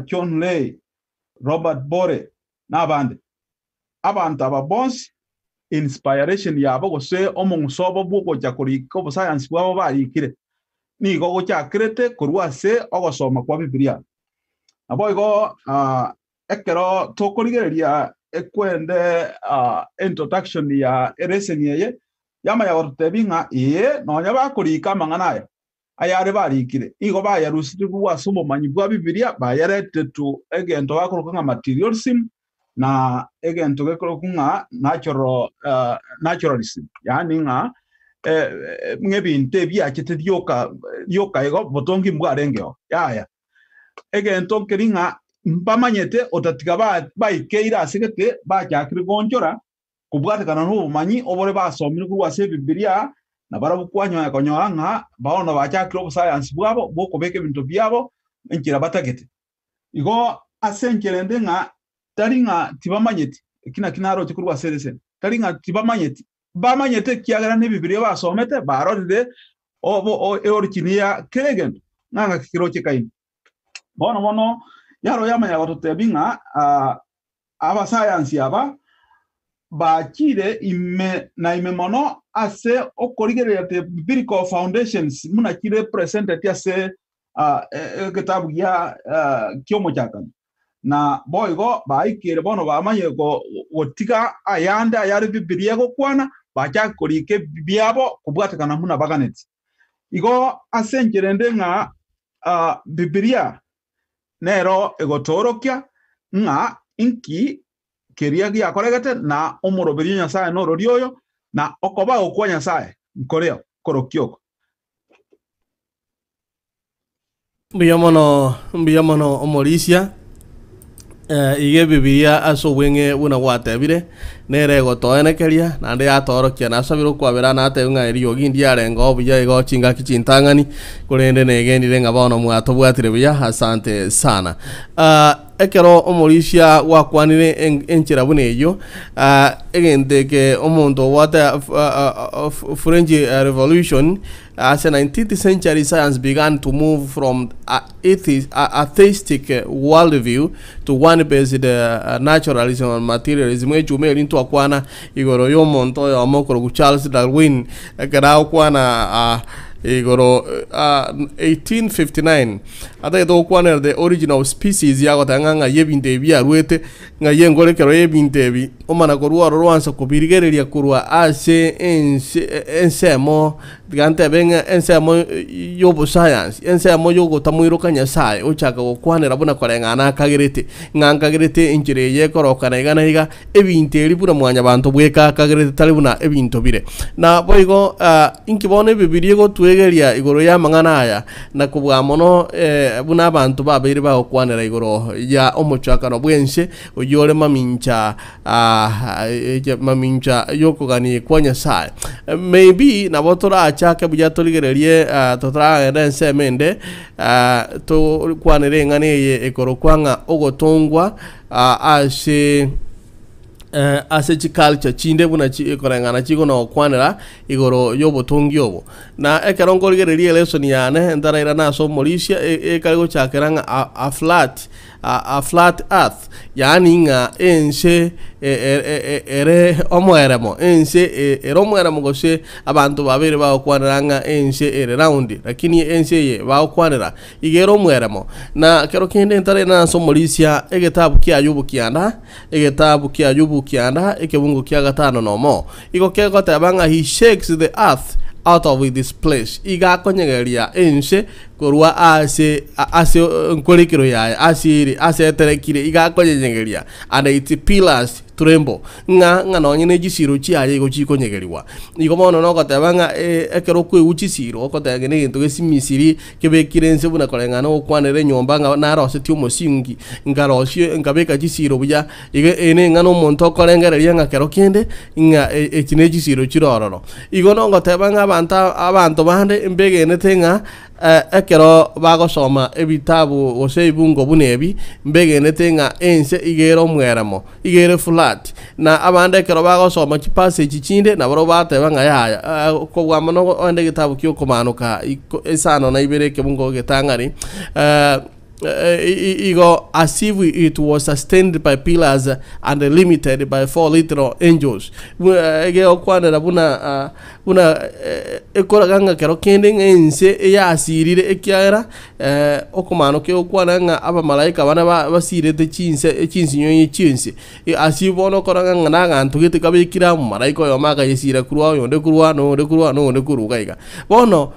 John Lay, Robert Bore n'abandi abantu aba bonse inspiration yabo gose omunsobo bwo jakuriko bo science bwabo barikire nigo go cyakrete kurwase ogosoma kwa Biblia aboigo ekero tokorigeria ekwende introduction ya ereseniye yama ya ortebinga nonya bakurika manganayo ayare barikire igo bayarusiti bwasumo manyi bwa Biblia bayarete tu egento bakuruka materialism na egento gekuruka naturalism yani nga ngebinte byakete yoka ego botongi mbwarengeo yaya egento keringa mpamanyete otatiga bayikeira asigete bajakiri gonjora kubwatekana n'ubumanyi obore basomire kurwase Biblia na barabukwanya yakonyora nga baona bajakiro science bwabo boko beke bintu byabo enkira batagete igo asenkerende nga taringa tibamanyete kina kinaro kikurwa serese taringa tibamanyete bamanyete kiagara ne Biblia basomete barode obo eorikinia kegen nanga kikiro kikaini bono yaro yamanya batotebinga aba science yaba bakire ime mono ase okorigerera te biblical foundations muna kire presented ase kitabu ya kyomo chakana na boigo baikire bono bamanye go otika ayanda yari Biblia go kwana bachakorike byabo kubwatakana muna baganeti igo asengerende nga Biblia nero egotorokia nga inki keria gia koregete na omoroberi Nyasaye no rorioyo na okoba okwa Nyasaye nkoreo korokioko mbiyamono omorisia ige Biblia aso wenge una watebire nere gotoenekeria na ndi atorokia na sabiro kwabera na ateunga eri ogindi arengo buya igo chinga kichintangani kurende negendire ngabono mwato bwatire buya asante sana ekero omorisia wakwanire enchira buneyo egendeke omonto wata French Revolution as a 19th century science began to move from atheistic worldview to one based naturalism and materialism ejumeli into akwana igoro yo monto yo amokoro Charles Darwin ekara akwana igoro 1859 ata edo kwana the origin of species ya gotanga yebinte bya ruete nga yengore kero yebinte bi omana korwa rwansa kubirigereria kurwa ase ensemo digante benga ensemo yobo science ensemo yogo tamwiro Nyasaye ochaka gokwanera buna korengana kagerete ngankagerete injire yekorokana igana higa ebinte eri buna mwanya bantu bweka kagerete tali buna ebinto bire na boigo inkibone Biblia go twegeria igoro ya mangana aya na kubwa mono buna abantu babiri ba okwanera igoro ya omochakano bwense oyore mamincha yokogani kwa Nyasaye maybe na botora achaka buya toligererie totra ndense mende to kwanere ngane igoro kwanga ogotongwa ase culture chinde buna ikorengana chiko no kwanera igoro yobo tongyobo na ekerongo ligererie lesson yane ndaraira na so Mauricia ekaligo chakeranga a flat earth yani nga ense ere omoeremo ense eromoeremo gose abantu babiri ba okwaniranga ense ere round lakini ense ye ba okwanira igero moeremo na kero kende ntare na so Mauricia egetabu kya yubu kianda ekebungu kya gatano nomo iko kego tabanga he shakes the earth out of this place iga konyegeria ense korwa ase nkolikiro ya ase terekire iga konyegeria and its pillars tremble nga no nyine gisiro chiaye go chikonyegeriwa igo mono no gotabanga ekero kwe uchisiro okotagene gintu gesimisiri kebekirense buna korengana okwanere nyomba nga narose ti omosingi ngarosye ngabeka gisiro buya ige ene ngano monto korengereria nga kero kende nga ekine gisiro chirororo igo no gotabanga abantu bande mbegene tenga ekero bagosoma ebitabu gose ibungo bunebi mbegene tenga ense igero mweramo igere flat na abande ekero bagosoma kipase kichinde na baro batebanga yaya ko bwamano onde gitabu kyo komanuka esano na ibere kebungo getangari igo as if it was sustained by pillars and limited by 4 literal angels. Ege okwanera buna ekoraganga kero kending ense ya asirire ekiara okomano ke okwananga aba malaika bana basire te chinsi nyonyi chinsi asibono koraganga nagantu gite kabikira malaika yo maka yesira kurwa yonde kurwa no kurugaiga bono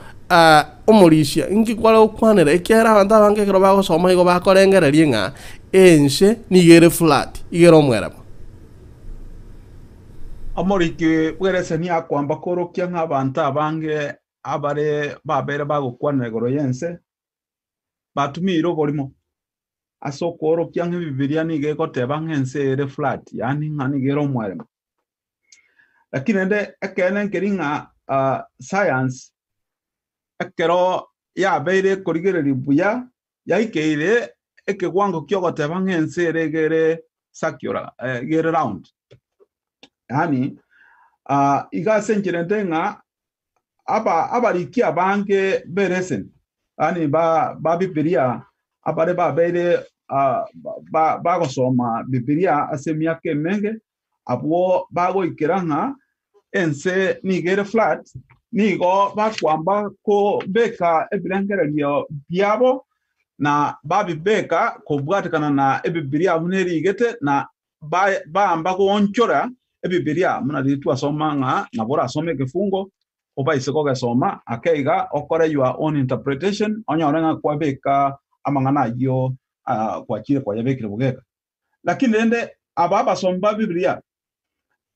omorisia inki kwala okwanera ekiara abantu abange kero bagosoma igo bakorengereria ng'a ense nigere flat igero mwera amoriki bwereseni akwamba korokia nk'abantu abange abare babere bagokwanira igoro yense batumire oborimo asokorokia nk'ebibiria nigegoteba ng'ense ere flat yani ng'a nigere omweremo lakini ende ekene nkeri ng'a science ekero yabeire korigereri buya yaikeire ekegwango kiogoteba ng'ense ere gere circular gere round yani igase nkirente ng'a abariki abange beresen yani ba bibiria abare babeire bagosoma bibiria ase emyaka emenge abwo bagoikera ng'a ense nigere flat nigo bakwamba ko beka ebirengererio byabo na babibeka kobwatikana na ebibiria bunerigete na baamba kuonchora ebibiria muna ditu asoma ng'a nabora asome kefungo oba iseko gesoma akeiga okore your own interpretation onyorenga kwa beka amangana yo kwa chire kwa yabekire bugeka lakini ende ababa somba bibiria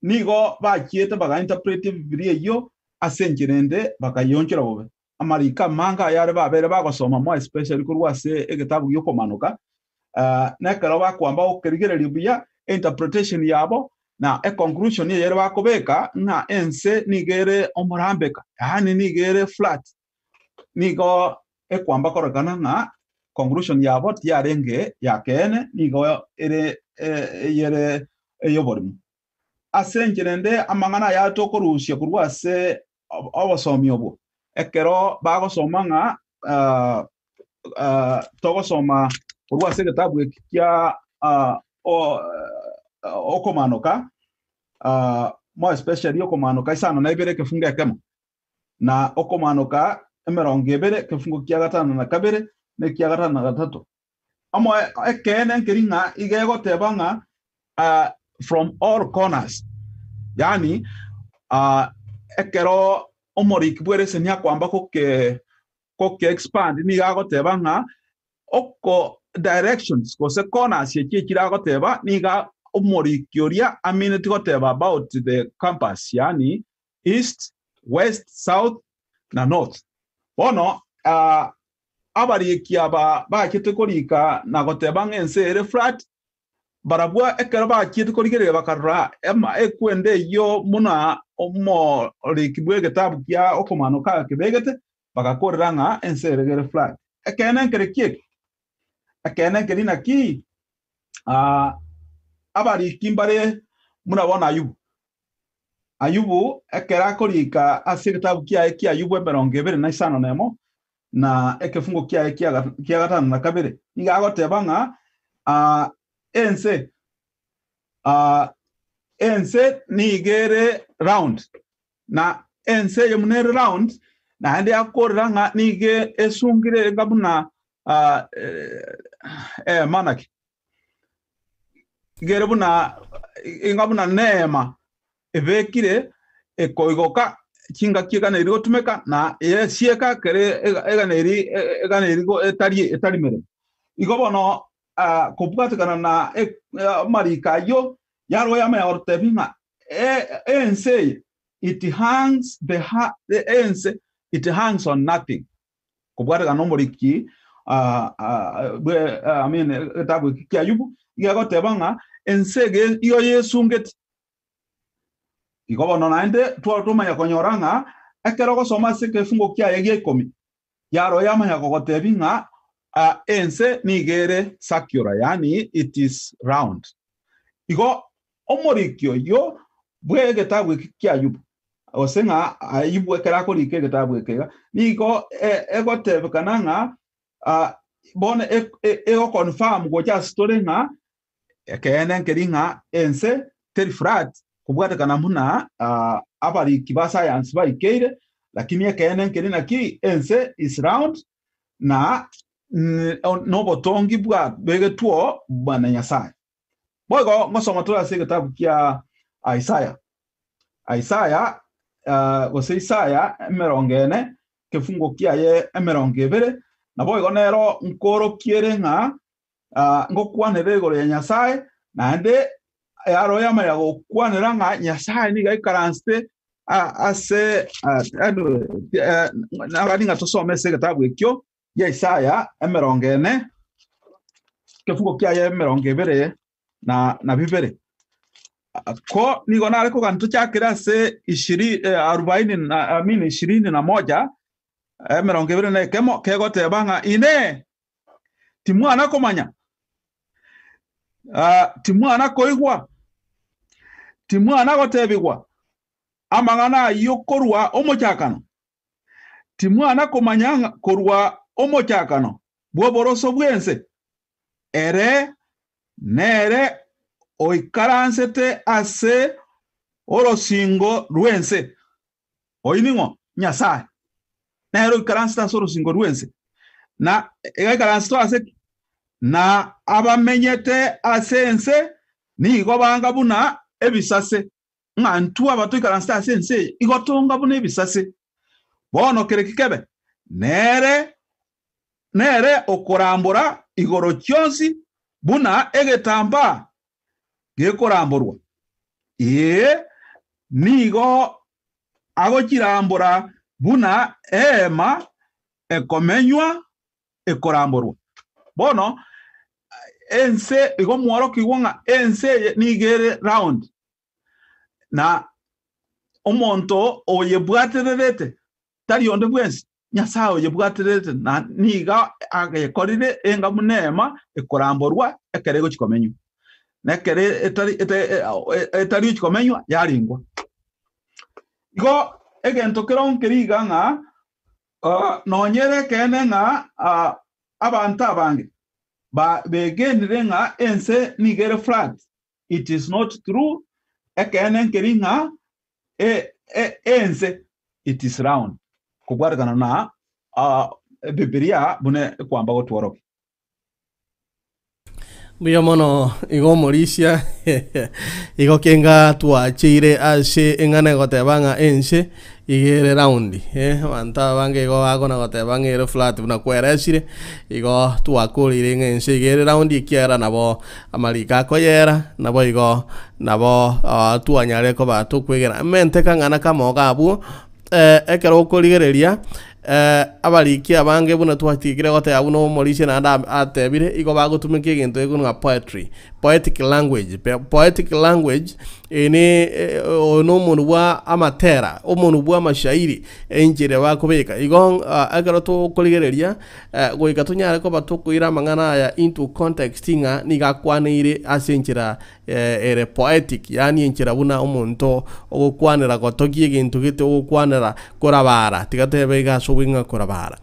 nigo bachiete baga interprete bibiria yo asenjirende bakayonchera bobe amarika manga yare babere bagosoma mo especially kurwase egitabu yokomanuka nekero bakwamba okerigereri buya interpretation yabo na conclusion yere bakobeka na ense nigere omurambeka yani nigere flat nigo ekwamba koragana na conclusion yabo tiarenge yakene nigo ere yere eyoborimu asenjirende amangana yatokorusia kurwase obosomi obo ekero bagosoma ng'a togosoma kurwase egitabu ekya okomanuka mo especially okomanuka isano na ibere kefunga ekemo na okomanuka emerongo ibere kefungo kya gatano na kabere ne kya gatano na gatatu amo ekene nkeri ng'a igegoteba ng'a from all corners yani ekero omoriki bwerese nyakwamba koke expand ni gagoteba ng'a oko directions kose corners yekiragoteba niga omoriki oria amineti goteba about the campus yani east west south na north bono abariki aba bakete korika na goteba ng'ense ere flat barabwa ekero bakete korigere bakarra ema ekwende yo muna omoriki bwegetabu kya okomanuka kibegete bakakorera ng'a ense ere gere flat ekene nkerekie akene kerina ki abari kimbare murabona ayubu ekera korika asiritabu kia ayubu emerongo ibere na isano nemo na ekefungo kia gatano na kabere igagoteba ng'a ense nigere round na ense yemunere round na ende akorera ng'a nige esungire ngabuna manaki gere buna ingabuna neema ebekire ekoigoka kinga kigana iri gotumeka na sieka kere egana iri go etari mere igobono kopwatikana na marika yo yaro yama ya ortebinga ense it hangs the ense it hangs on nothing kopwatikana no moriki I mean etabu kia yubu igagoteba ng'a ensege iyo yesungeti igobono naende tumanya konyora ng'a ekero gosoma se kefungo kia yegie 10 yaro yamanya kogotebi ng'a ense nigere circular yani it is round igo omorikio yo bwegetabu kia yubu osenga ayubu ekera korike getabu ekega nigo egotebekana ng'a bone ego confirm gocha story nga kenen keringa ense teri flat kubwate kana muna abari kiba science ba ikeire lakini kenen kerina ki ense is round na no botongi bwa bege tuo bwana Nyasaye bogo ngosoma tu ase kitabu kia Isaiah gose Isaiah emerongene kefungo kia ye emerongevere na bogo nero nkoro kiere nga ngokwanere igoro ya Nyasaye nande yaro yama ya gokwanera nga Nyasaye ni gaikaranste ase nabani ngatosome se kitabu ekyo ya Isaiah emerongene kefungo kia ye emerongevere na bibere ko nigo nare ko gantu chakira se 21 emerongevere ne kemo kegote banga ine timwana komanya timwana koigwa timwana gotebigwa amangana yokorwa omochakano timwana komanya korwa omochakano bwoboroso bwense ere nere oikaransete ase orosingo rwense oiningo Nyasaye nere oikaransete ase orosingo rwense na egaikaransete ase na abamenyete asense nigo banga buna ebisase ngantu abatoikaransete asense igotonga buna ebisase bono kerekikebe nere okorambura igoro kyonsi buna egetamba gekoramburwa nigo agokirambura buna ema ekomenywa ekoramburwa bono ense igo mworo kiwonga ense nigere round na omonto oyebwatererete tari onde bwensi Nyasaye oyebwatererete na niga agekorire enga munema ekoramburwa ekerego kikomenywa nekere etari kikomenywa yaringwa igo egento keronkeriga nga nonyere kene nga abantu abange begendire nga ense nigere flat. It is not true. Ekene nkeringa ense it is round. Kugwaragana na Biblia bune kwamba gotworoke. Buya mono igo Morisia igo kenga tuachire ase engane gotebanga ense igere round banta bange igo agona gotebanga ere flat buna kweresire igo tuakurire ense igere round ikiera nabo amarika koyera nabo igo nabo tuanyare ko batukwegera mente kangana kamo gabu ekero okorigereria abariki abange buna twatigire gote abuno Morisia na atebire igo bagotumika egento egonga poetic language ene ono muntu bwa amatera omuntu bwa mashairi enjire bakobeka igo agaro to koligereria goika tunyare ko batukuira mangana ya into context nga nigakwanire asenjira ere poetic yani enjira buna omuntu ogokwanira gotogie egento gite ogokwanira korabara tigatebega winga korabara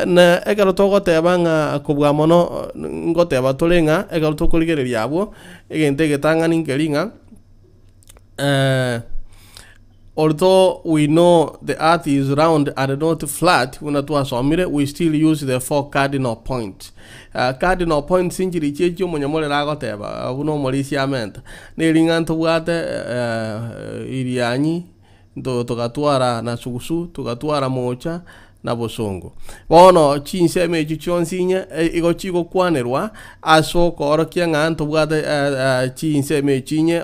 na egalo to gotebanga kubwa mono ngoteba tulenga egalo to koligereria abo egente getanga ninkeringa although we know the earth is round and not flat we still use the 4 cardinal points. Cardinal points injiri checho munyamole ragoteba abuno Morisia menta niringa ntubwate irianyi tukatwara na sugusu tukatwara mocha na bosongo bono chinseme chichonsinya igo chigo kwanirwa aso korokia nganto bwate chinseme chinye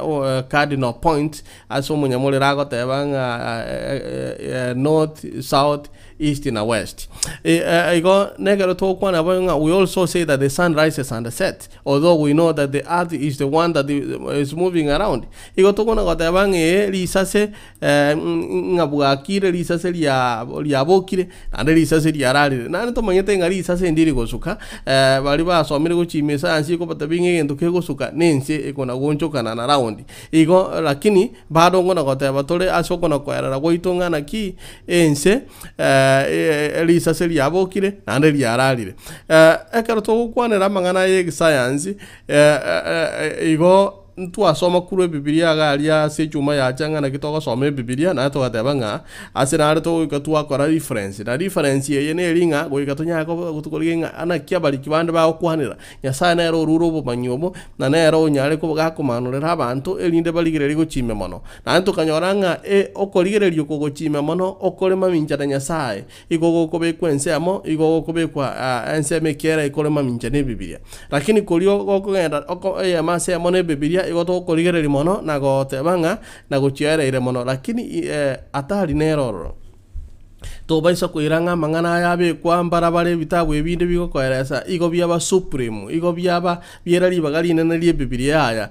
cardinal point aso munyamole ragotebanga north south east and west igo negero to kwana banga. We also say that the sun rises and sets, although we know that the earth is the one that is moving around. Igo to kwana gotebanga lisase ngabwakire lisase lya bokire ande risase riararire nane tomanyete ng'a risase ndiri gosuka bari basomire gochimia science ko batabinge gento ke gosuka nense ekona gonchokana na round igo lakini bado ngona goteba tore asokona kwerera goitongana ki ense risase riabokire nande riararire ekero togokwanera amang'ana ya science igo twasoma kuru Biblia garia se chuma ya changa na kitoko some Biblia na to gateba nga ase na to ka twakora reference na reference ye ne ringa go ikatonya ko gutukoringa ana kia bali kibande ba okwanira nyasaye na ero ruro bo manyomo na na ero nyare ko gakumanurira abantu elinde baligire rigo chime mono na nto kanyoranga okorigererio ko gochime mono okore maminja na nyasaye igogo ko be kwense amo igogo ko be kwa ense mekera ikore maminja ne Biblia lakini kolio gokugenda oko mase amo ne Biblia igoto korigereri mono na gotebanga na gochiareire mono lakini atari neroro to baisa kuiranga mang'ana yabe kwa mbarabare bitabu ebinde bigo koeresa igo byaba supreme igo byaba bierari bagali nene lie Biblia aya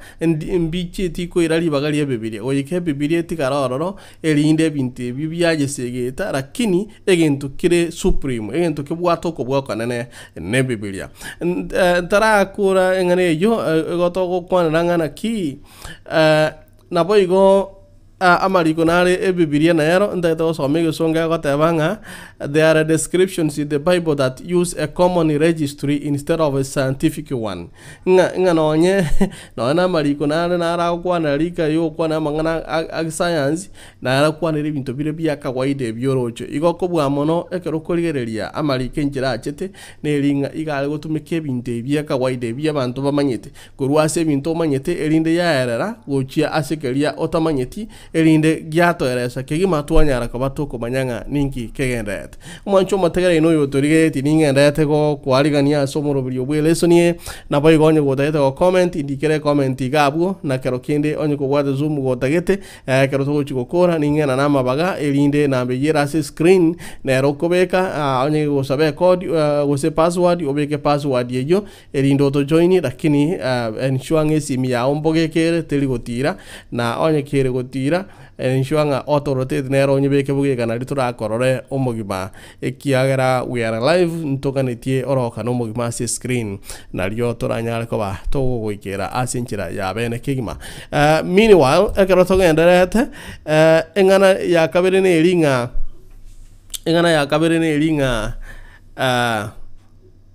mbichi tiko irari bagali ya Biblia oyike Biblia tikarororo elinde binte bibyaje segeta lakini egento kire supreme egento kibwato ko bwako nene ne Biblia tara kura engane yo goto go kwananga na ki na boigo amariko nare Biblia na yero ndaito somege songa gotebanga there are descriptions in the Bible that use a common registry instead of a scientific one nga nonye na mariko nare nara kwana rika yo kwana mangana ag science na ara kwana ibintu bire bya kawaida byorocho igoko bwa mono ekero korigereria amariko njira achete neringa igale gotumike ibintu bya kawaida bya bantu bamanyete kurwase ibintu manyete erinde yaerera gochia asekeria otamanyeti elinde giato eresa kegima twanyara ko batoko manyanga ninki kegendete mwancho mategere no yotorige tiningendete ko kwarigania somoro byo bwelesonie na boy gonye godete ko comment indikere comment igabwo na kero kinde onye ko wada zoom godagete kero to chikokora ningena na mabaga elinde na beyera se screen na rokobeka onye go sabe code go se password obeke password yeyo elindo to join lakini ensure simi ya ombogekere teligotira na onye kere gotira ensure auto rotate nero nyebeke buge kana ritura korore omogima ekiagera we are live ntokanetie oroka no mogima se screen na ryo toranyare ko ba to goikera asinchira ya bene kigima meanwhile ekero to genderete engana ya kabere ne ringa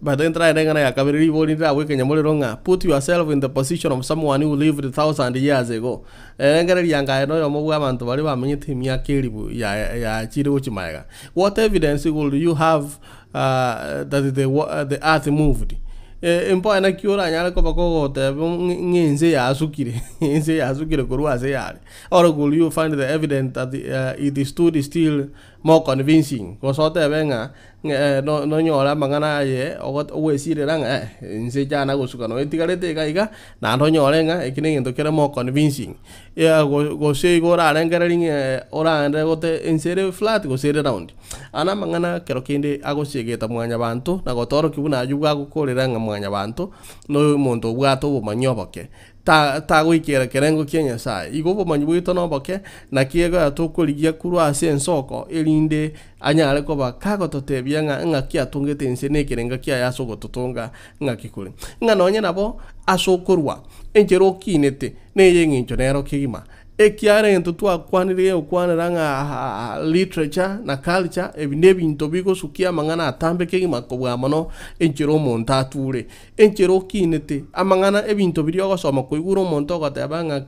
but then try engana ya kabere riboni ra we kenyamole ronga put yourself in the position of someone who lived 1,000 years ago engana yanga no yo mobwa abantu bari bamenyete myaka eribu ya chiri uchimaga what evidence will you have that the earth moved empo na kiora nyale ko bako te ngenze ya asukire kurwa se yale or will you find the evidence that it stood still more convincing ko so te benga no nyora mangana ye owesire ranga nse jana gosuka no etigarete gaiga na ndo nyorenga ekinengento kere more convincing go se go ra rengaring ora ande gote insere flat go sere round ana mangana kero kinde agosegeta mwanya bantu na gotoro kibuna ayuga gukorera nga mwanya bantu no muntu bwato bumanyoboke ta gwikera kerengo Kenya sai igo bomanyibwito no boke na kiego atokoligia kuru ase ensoko elinde anyale ko bakago totebia nga kia tungete ensene kerenga kia yaso gototonga nga kikuri nga nonye nabo asokorwa enjero kinete ne yengincho nero kigima ekiare ento twakwanire okwaniranga literature na culture ebinde binto bigo sukia mangana atambe kegima kobwa mono enchero monta ature enchero kinete amangana ebinto biri ogosoma koiguro monto gotabanga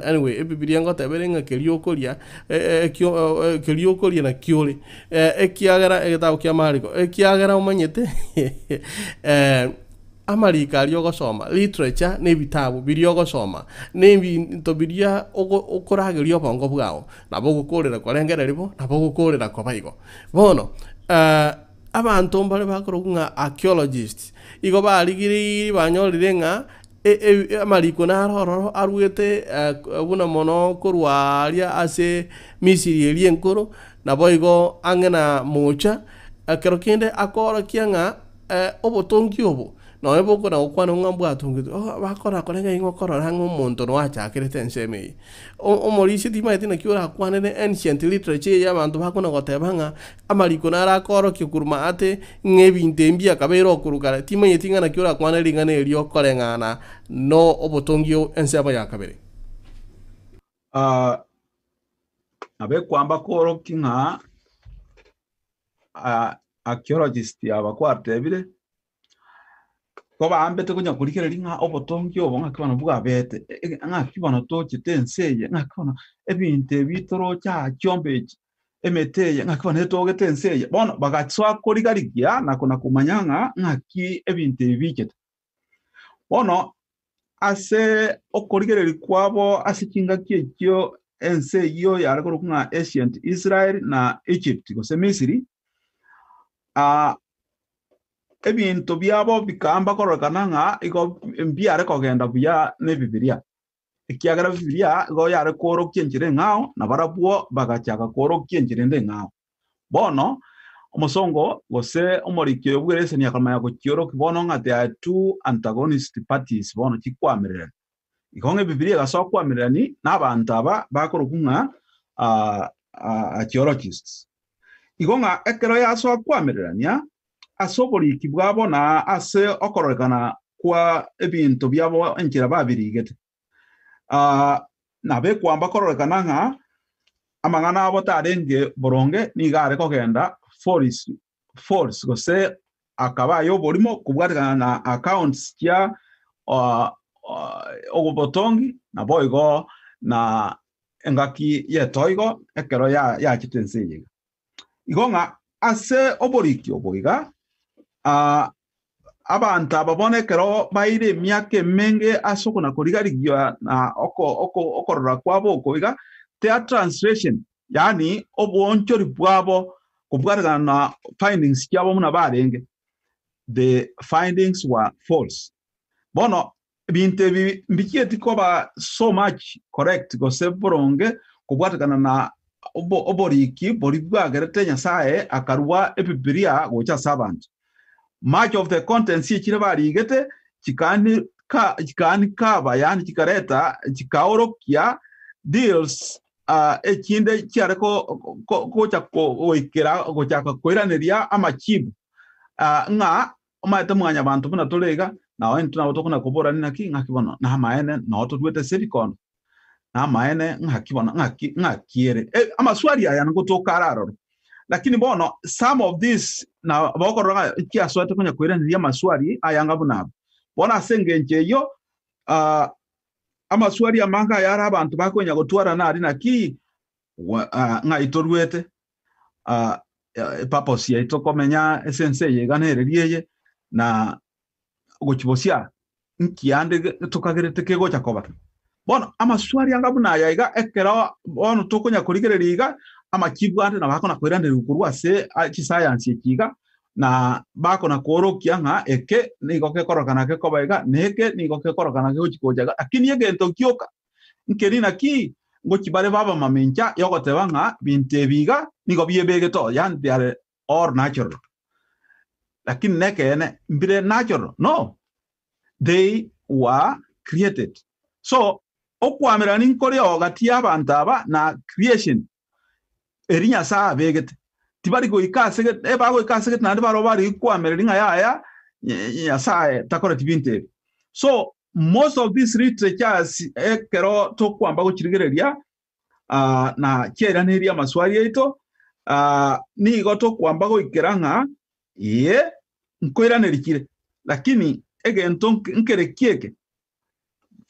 anyway ebibiria ngotaberenga keliokoria keliokoria na kiole ekiagera egetago kia mariko ekiagera umanyete amarika ryogosoma literature ne bitabu biryogosoma ne binto birya okoragerio bongo bwao nabo gukorera korengera ribo nabo gukorera kobaigo bono abantu mbale bakorogunga archaeologists igo baligiri banyorire nga amariko na roro arwete buna mono korwaria ase Misiri elienkoro nabo igo angena mocha kerokende akora kianga obotongi obo no eboko na okwana ngambwa tungu bakora korenga ingo korora ngomuntu no achakirete nseme omorisi timaiti na kiura kwane ne ancient literature ya bantu bakona gotebanga amariko nara koro kikuruma ate ngebinte mbia kabero kurukara timaiti ngana kiura kwane lingana elio korengana no obotongio enseba ya kabere abe kwamba koro kinga archaeologist abakwatebire ko bambete kunya kurikira linga obotongio bonga kibana buga bete nga kibana to chitenseye nga kibana ebinte bitoro cha chombe emeteye nga kibana to getenseye bono bagatswa korigarigia na kuna kumanyanga nga ki ebinte bikete bono ase okorigere kwabo asikinga kiekyo enseyo yaragoro kunga ancient Israel na Egypt gose Misiri ebintu byabo bikamba korokana nga iko mbiare kogenda buya ne Biblia ikiagara Biblia go yare koro kienjire ngao na barabuo bagachaga koro kienjire nde ngao bono omusongo gose omorikyo obwerese ni akama ya gokioro kibono nga there are two antagonist parties bono kikwamirira ikonge Biblia gasokwamirani n'abantu aba bakorokunga archaeologists ikonga ekero yasokwamirania asoboriki bwabo na ase okororekana kwa ebintu byabo enjira babirigete nabe kwamba kororekana nga amangana abo tarenge boronge nigare kogenda force gose akabayo borimo kubwatikana na accounts kya ogobotongi na boigo na engaki yetoigo ekero ya chitenseye igonga ase oboriki oboiga abantu ababonekero baire myake menge asokona korigarigiwa na okorora kwabo okoiga their translation yani obwonchori bwabo kubwarana na findings kyabo muna barenge the findings were false bono binte bikieti koba so much correct go sebronge kubwarana na oboriki boribwagerete nyasaye akarwa ebibilia gocha sabantu much of the contents chire barigete chikani kaba yani chikareta chikaorokia deals ekinde cyareko gocha oikera gocha koiraneria amachibu nga omate mwanya bantu buna tolega nawe ntuna otokuna kubora ninaki ngakibono na maene na otodwete silicon na maene ngakibono ngakiere amaswali aya ngotokararo lakini bono some of this na bokoranga kiaswate kunya koiraneria maswali aya ngabunabo bona sengenjeyo amaswali amanga yara abantu bakonya gotwara nari naki ngaitorwete paposi itokomenya essence yeganereriye na gochibosia nkiande tokagerete kego chakoba bono amaswali angabuna yaiga ekero bono tokonya kurigereriga amakibwande na bakona kwerandira ukurwa se chi science ekiga na bakona korokia nga eke nigoke korokana ke kobaiga neke nigoke korokana ke uchikojaga akini yegento kioka nkeri naki ngochibare baba mamencha yogoteba nga binte biga nigo biebege to yan they are all natural lakini neke ene mbire natural no they were created so okwamera ninkore ogati abantu aba na creation erinya saa begete tibari go ikasege bago ikasege nandi baro bari kwamera ringa ya saa takora tibinte so most of these literatures ekero to kwamba go chirigereria na kera neria maswali yeto ni go to kwamba go ikeranga ye nkoira nerikire lakini egento nkerekieke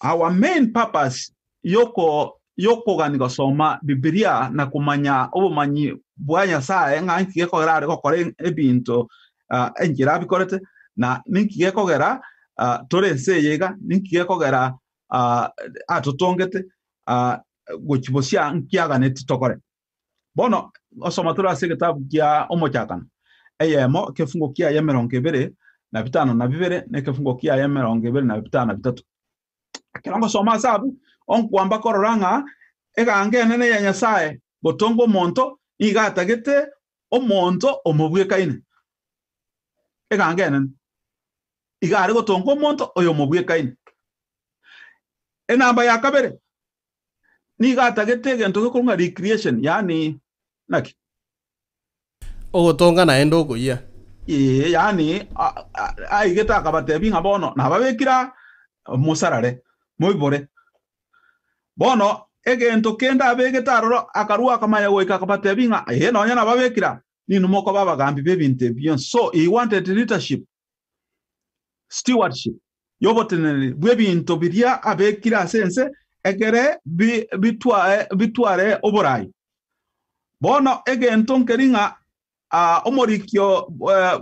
our main purpose yoko ganigo soma Biblia na kumanya obumanyi bwanya saa nga nkiye kogera ko kore ebinto engira bikorete na ninkiye kogera torense yega ninkiye kogera atotongete gochibosia nkiaga neti tokore bono osoma tura se kitabu kya omochakana eyemo kefungo kya ya 2 na 5 na 2 ne kefungo kya ya 2 na 5 na 3 kirango soma sabu onkwamba kororanga egange nene ya nyasaye botongo monto igatagete omonto omubwe kaine egange nene igari gotonga omonto oyo mobwekaine enamba ya kabere nigatagete egento gekorwa recreation yani naki ogotonga naende okoyia yani aigete akabatebi ng'a bono nababekira musarare moibore bono egento kenda abegete aroro akarua akamanya goika akabatebi ng'a nonya nababekira ninu moko babagambi bebinto ebio. So he wanted leadership, stewardship yobotenere bwebinto biria abekira asense egere bitware oborai bono egento nkeringa omorikio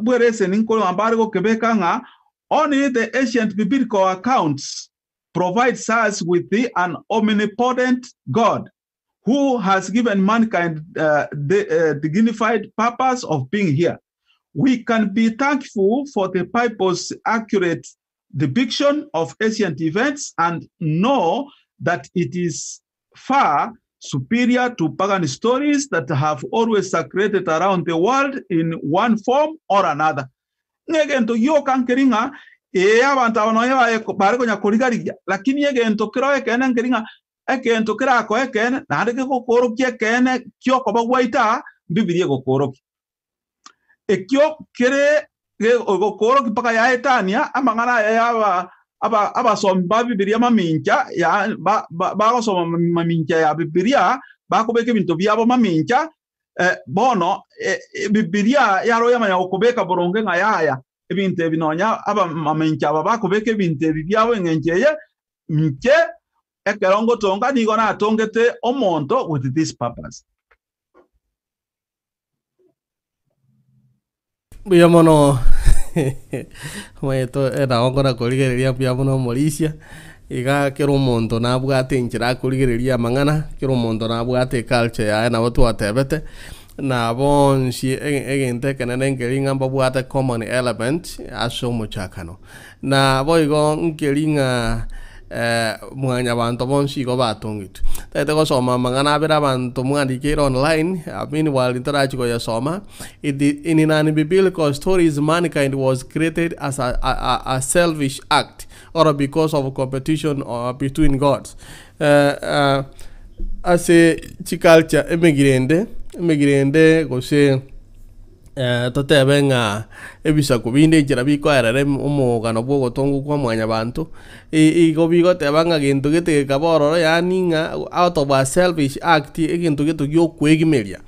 bwerese ninkolo ambare gokebeka ng'a only the ancient biblical accounts provides us with an omnipotent God who has given mankind the dignified purpose of being here. We can be thankful for the Bible's accurate depiction of ancient events and know that it is far superior to pagan stories that have always circulated around the world in one form or another. Ngegento yo kankeringa abantu abanoye bare konya korigariga lakini egento kiro ekene nkeringa egento kirako ekene nandike gokorokia ekene kyoko bagwaita bibilie gokoroki ekyo kere gokoroki paka ya etania amangana ya abasomi ba bibilia mamincha ya bagosoma mamincha ya bibilia bakobeka ebinto byabo mamincha bono bibilia yaro yamanya okobeka boronge nga yaya ebinto ebinonya mamincha bakobeka ebinto byabo engenjeye mche ekerongo tonga nigo na tongete omonto with this purpose. Buyamono mweto era ongora korigereria buyamono Mauricia iga kero omonto nabwate nchira korigereria mang'ana kero omonto nabwate culture ya na botu atebete na bonsi egente kenene nkeringa mbabwate common element aso muchakano na boigo nkeringa mwanya bantu bonsi go batongitu tete go soma mangana abera abantu mwandikira online abini walintarachi go yasoma in an biblical stories mankind was created as a selfish act or because of competition between gods ase chiculture emigirende go se totebenga ebisa kubinde jira bikwarere omugano bwo gotongu kwa mwanya bantu igo bigo tebanga gintu gite kabororo yani nga out of a selfish act egintu gitu gyokwegimeria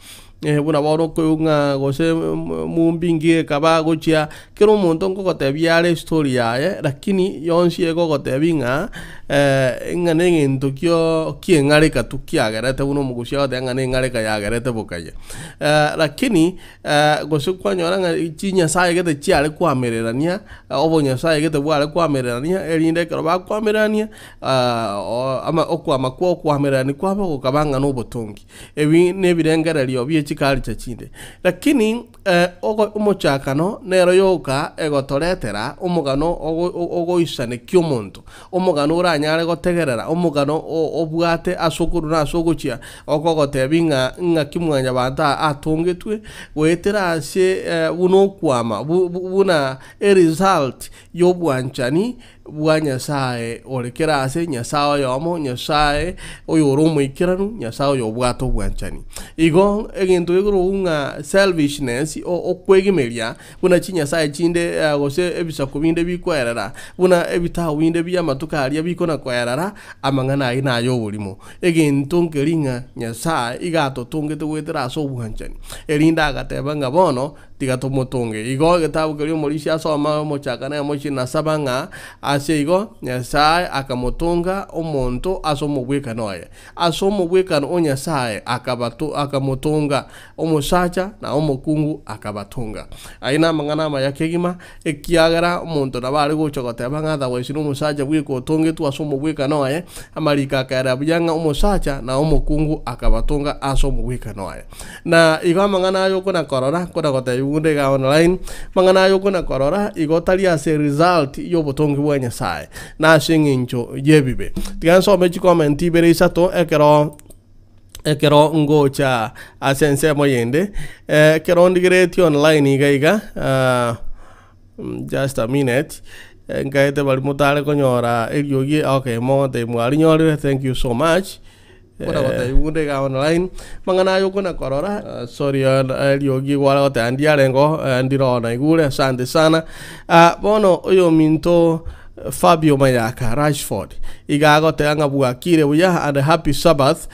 buna boro kuyunga gose mumbingi kaba gochia kero monto ngokotebiare story yae lakini yonsi ego gotebinga ngane ngintu kyo kiengareka tukiagerete buno mugushia ngane ngareka yagerete bokaye lakini gose kwanyora chinya saye gete chiale kwamererania obonya saye gete bwale kwamererania erinde kero ba kwamererania ama okwama kwa kwamererani kwabo gokabanga no botongi ebi nebirengererio bye chikali chachinde lakini umuchakano nero yoka egotoretera umugano ogoisane kyomuntu umugano uranyare gotegerera umugano obwate asukuru na asuguchia okogotebinga nga kimwanya banta atungitwe wetera ase buno kwama buna result yobwanchani bwa Nyasaye orekera ase Nyasaye yomo Nyasaye oyo romo ikiranu Nyasaye yo bwato bwanchani igo egintu igurunga selfishness okwegimeria buna Nyasaye chinde gose ebisa kubinde bikwerera buna ebita winde bya matukaria bikona kwerera amangana ina yo bulimo egintu nkeringa Nyasaye igato tungete wetera aso bwanchani erinda agatebanga bono tigatomotonge igo getabu keri Mauricia soma mochakana ya mochi na sabanga ase igo Nyasaye akamotonga omonto asomobweka noye asomobweka no Nyasaye akamotonga omusacha na omukungu akabatonga aina mangana mayakegima ekiagara omonto nabali gochogoteba ngada wesino omusacha bwiko tonge tu asomobweka noye amarika kara byanga omusacha na omukungu akabatonga asomobweka noye na igo mangana yoko na korora kona gotayu undega online mangana yoko na korora igotali ase result yobotongi bwa Nyasaye na shingincho yebibe tiganso mechi comment ibere isato ekero ngocha asense moyende kero ndigireti online igaiga just a minute ngaite bali mutale konyora eriogi okay mo te mwali nyore thank you so much kuna kota yunde ga online mangana yo kuna korora sorry eriogi wala kota andialengo andirona igule asante sana bono oyo minto Fabio Mayaka Rashford igago te anga buakire buya and happy Sabbath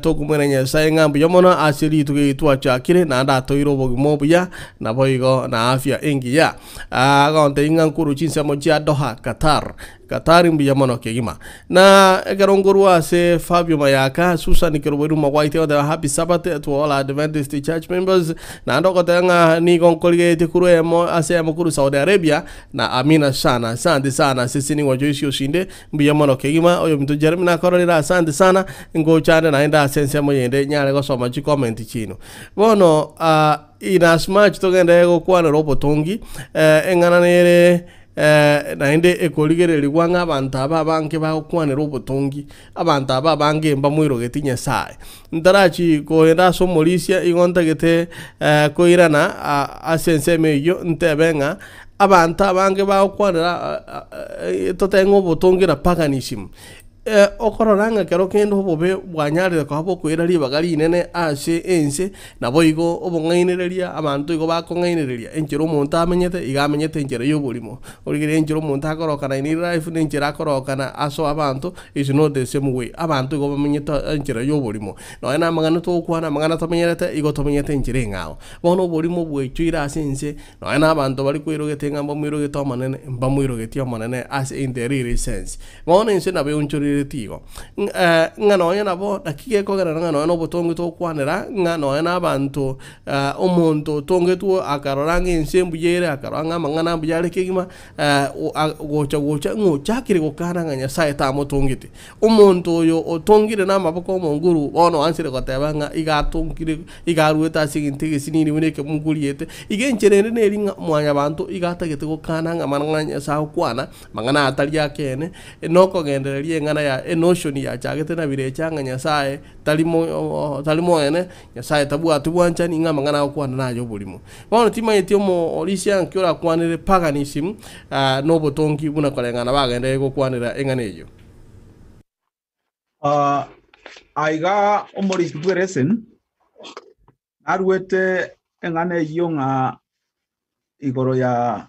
tokumene nyasaye ngambu yomono asiri tuge tuacha kire na anda toiro bogimo buya na boigo na afya ingi ya agonte ingankuru chinsa moja Doha Qatar mbi yamono kegima na egaronguru ase Fabio Mayaka Susan Keroberu Mawaite wa happy Sabbath to all Adventist church members na ndoko te anga ni gonkolge te kuru emo ase amukuru Saudi Arabia na amina sana asante sana sisi ni wajoishi ushinde mbi yamono kegima oyo mtu Jeremina korora asante sana ngo chane na enda sense mo yende nyale go soma chi comment chino bono in as much to gende go kwana robo tongi engana nere na ende ekoligere ligwanga abantu abanke ba kwana robo tongi abantu abange mba mwiro getinya sai ndarachi ko enda so molisia igonta gete ko irana asense meyo ntebenga abantu abange ba kwana totengo botongi na paganism okororanga kero kendo bobe bwanyare ko habo kwira ri bagari nene ase ense na boigo obongainereria abantu igo bakongainereria enchero monta amenyete igamenyete enchero yoburimo origire enchero monta akorokana ni life nenchera akorokana aso abantu is not the same way abantu igo bamenyeta enchero yoburimo no ena magana to kwana magana to menyete igo to menyete enchero ngao bono burimo bwechira ase ense no ena abantu bari kwiro getenga mbamwiro geto manene mbamwiro getio manene as in the real sense bono ense na be unchori tigo ngano yana bo dakike ko gara ngano no botongo to kwanera ngano yana abantu omonto tonge tu akaroranga ensembu yere akaranga mangana bujale kigima gocha ngocha kire gokana nganya sai ta motongite omonto yo otongire na maboko monguru ono ansire ko tebanga igatongire igarueta sigintege sinini wineke munguriete igencherene neri mwanya abantu igatagete gokana ngamanganya sa kwana mangana atali yakene noko gendererie ngana ya notion ya chagete na bire changa nyasaye talimo ene nyasaye tabu atuwancha ni ngama ngana kwa na yo bulimo bono tima yetio mo olisia nkyora kwanire paganism no botongi buna kolengana bagende go kwanira enganeyo aiga omori tweresen arwete engane yonga igoro ya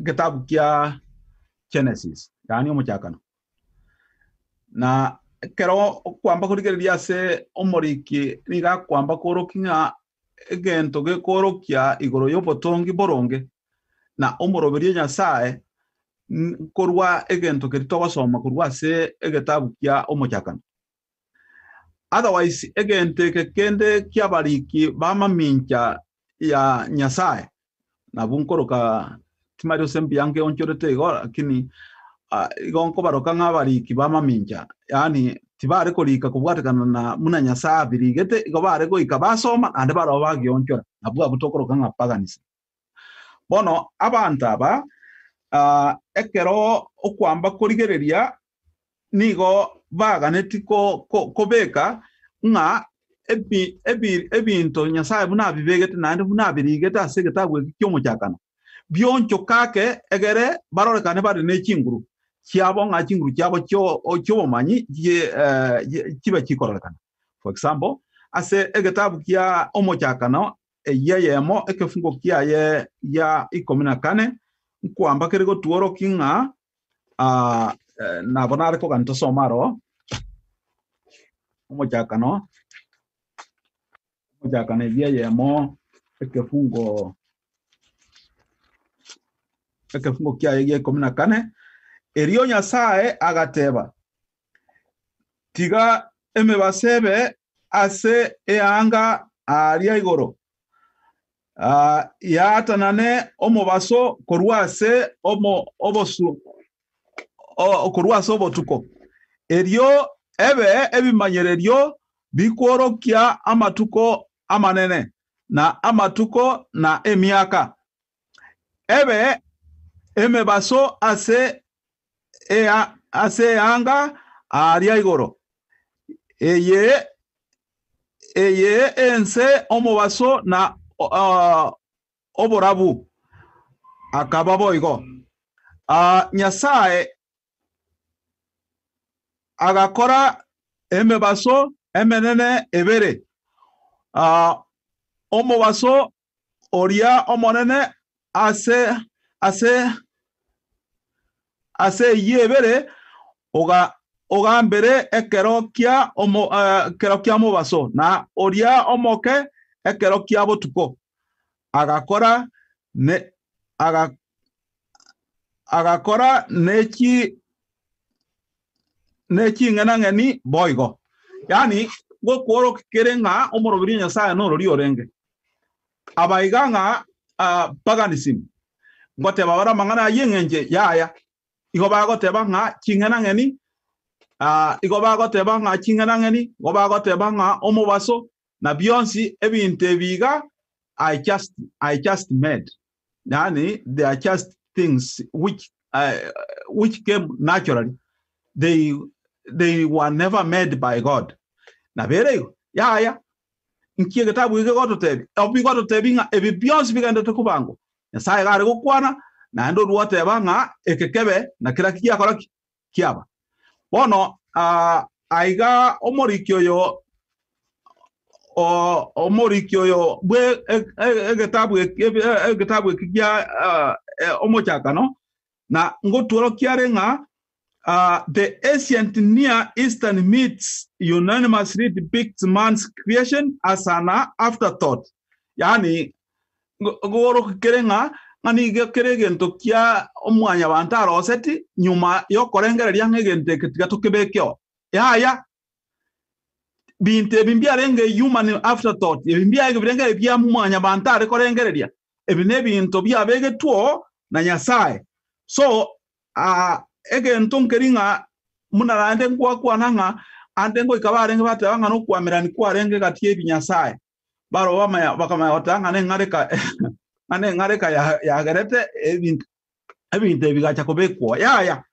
kitabu kia Genesis yani omuchakano na kero kwamba kurigereria se omoriki niga kwamba korokinga egento gekorokia igoro yobotongi boronge na omoroberie nyasaye korwa egento kerito basoma korwa se egetabu kia omuchakano otherwise egente kekende kia bariki bamamincha ya nyasaye na bunkoroka timario sempi yange onchorete igo lakini igonko baroka ng'abariki bamaminja yani tibare kolika kubwatekana na muna nyasaa birigete igo bare goika basoma ande baro bagionchora nabwa butokoroka ng'apaganisa bono abantu aba ekero okwamba korigereria nigo baganetiko kobeka ng'a ebinto nyasaye buna bibegete nande buna birigete ase getabu ekyomuchakano bioncho kake egere barorekane bari ne chinguru chiabo nga chinguru chiabo cho manyi chiba chikororekana for example ase egetabu kia omochakano yeyemo ekefungo kia ye ya 14 kwamba kerego tuoro kinga na bonare ko ganto somaro omochakano yeyemo ekefungo kia ye 14 erio nyasaye agateba tiga emebasebe ase eanga aria igoro yatanane omobaso korwase obosu korwase obotuko erio ebimanyererio bikworokia amatuko amanene na amatuko na emiaka emebaso ase anga aria igoro eye ense omobaso na oborabu akaba boigo Nyasaye agakora emebaso emenene ebere omobaso oria omonene ase yebere ogambere ekero kia mobaso na oria omoke ekero kia botuko agakora neki ng'enang'eni boigo yani gokoro kerenga omorobiri Nyasaye norori orenge abaiga paganism ngoteba bara mangana yengenje yaya igo bagoteba nga king'enang'eni igo bagoteba nga king'enang'eni igo bagoteba nga omobaso na bionsi ebinte biga I just made yani they are just things which came naturally. They were never made by God. Na bere ya nkie getabu ige gototebi obi gototebi nga ebi bionsi bigande tukubango Nyasaye gare gukwana na ndo ruoteba nga ekekebe na kila kikia kora kiaba bono aiga omorikyo yo bwe egetabu kikia omochakano na ngotoro kiarenga the ancient Near Eastern myths unanimously depicts man's creation as an afterthought. Yani goro kerenga ngani geregento kia omwanya bantaro oseti nyuma yo korengereria ngegente kigatokebekyo ya binte bimbia renge human afterthought bimbia gebirenge bya mwanya bantare korengereria ebine binto bya bege tuo na Nyasaye so egento nkeringa munarande kwa nanga andengo ikabarenge batanga no kwamerani kwarenge gatie binyasaye baro bakama otanga ngareka ya gerete ebinte bigacha kobekwa ya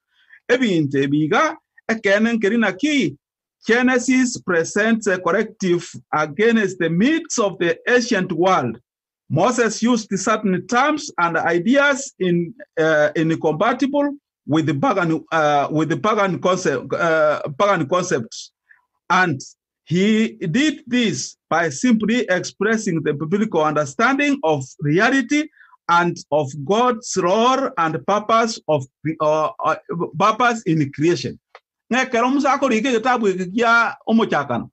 ebinte biga ekenen kerina ki Genesis presents a corrective against the myths of the ancient world. Moses used certain terms and ideas incompatible with the pagan concepts, and he did this by simply expressing the biblical understanding of reality and of God's role and purpose in creation. Ngekero musakorike gitabu kia omochakano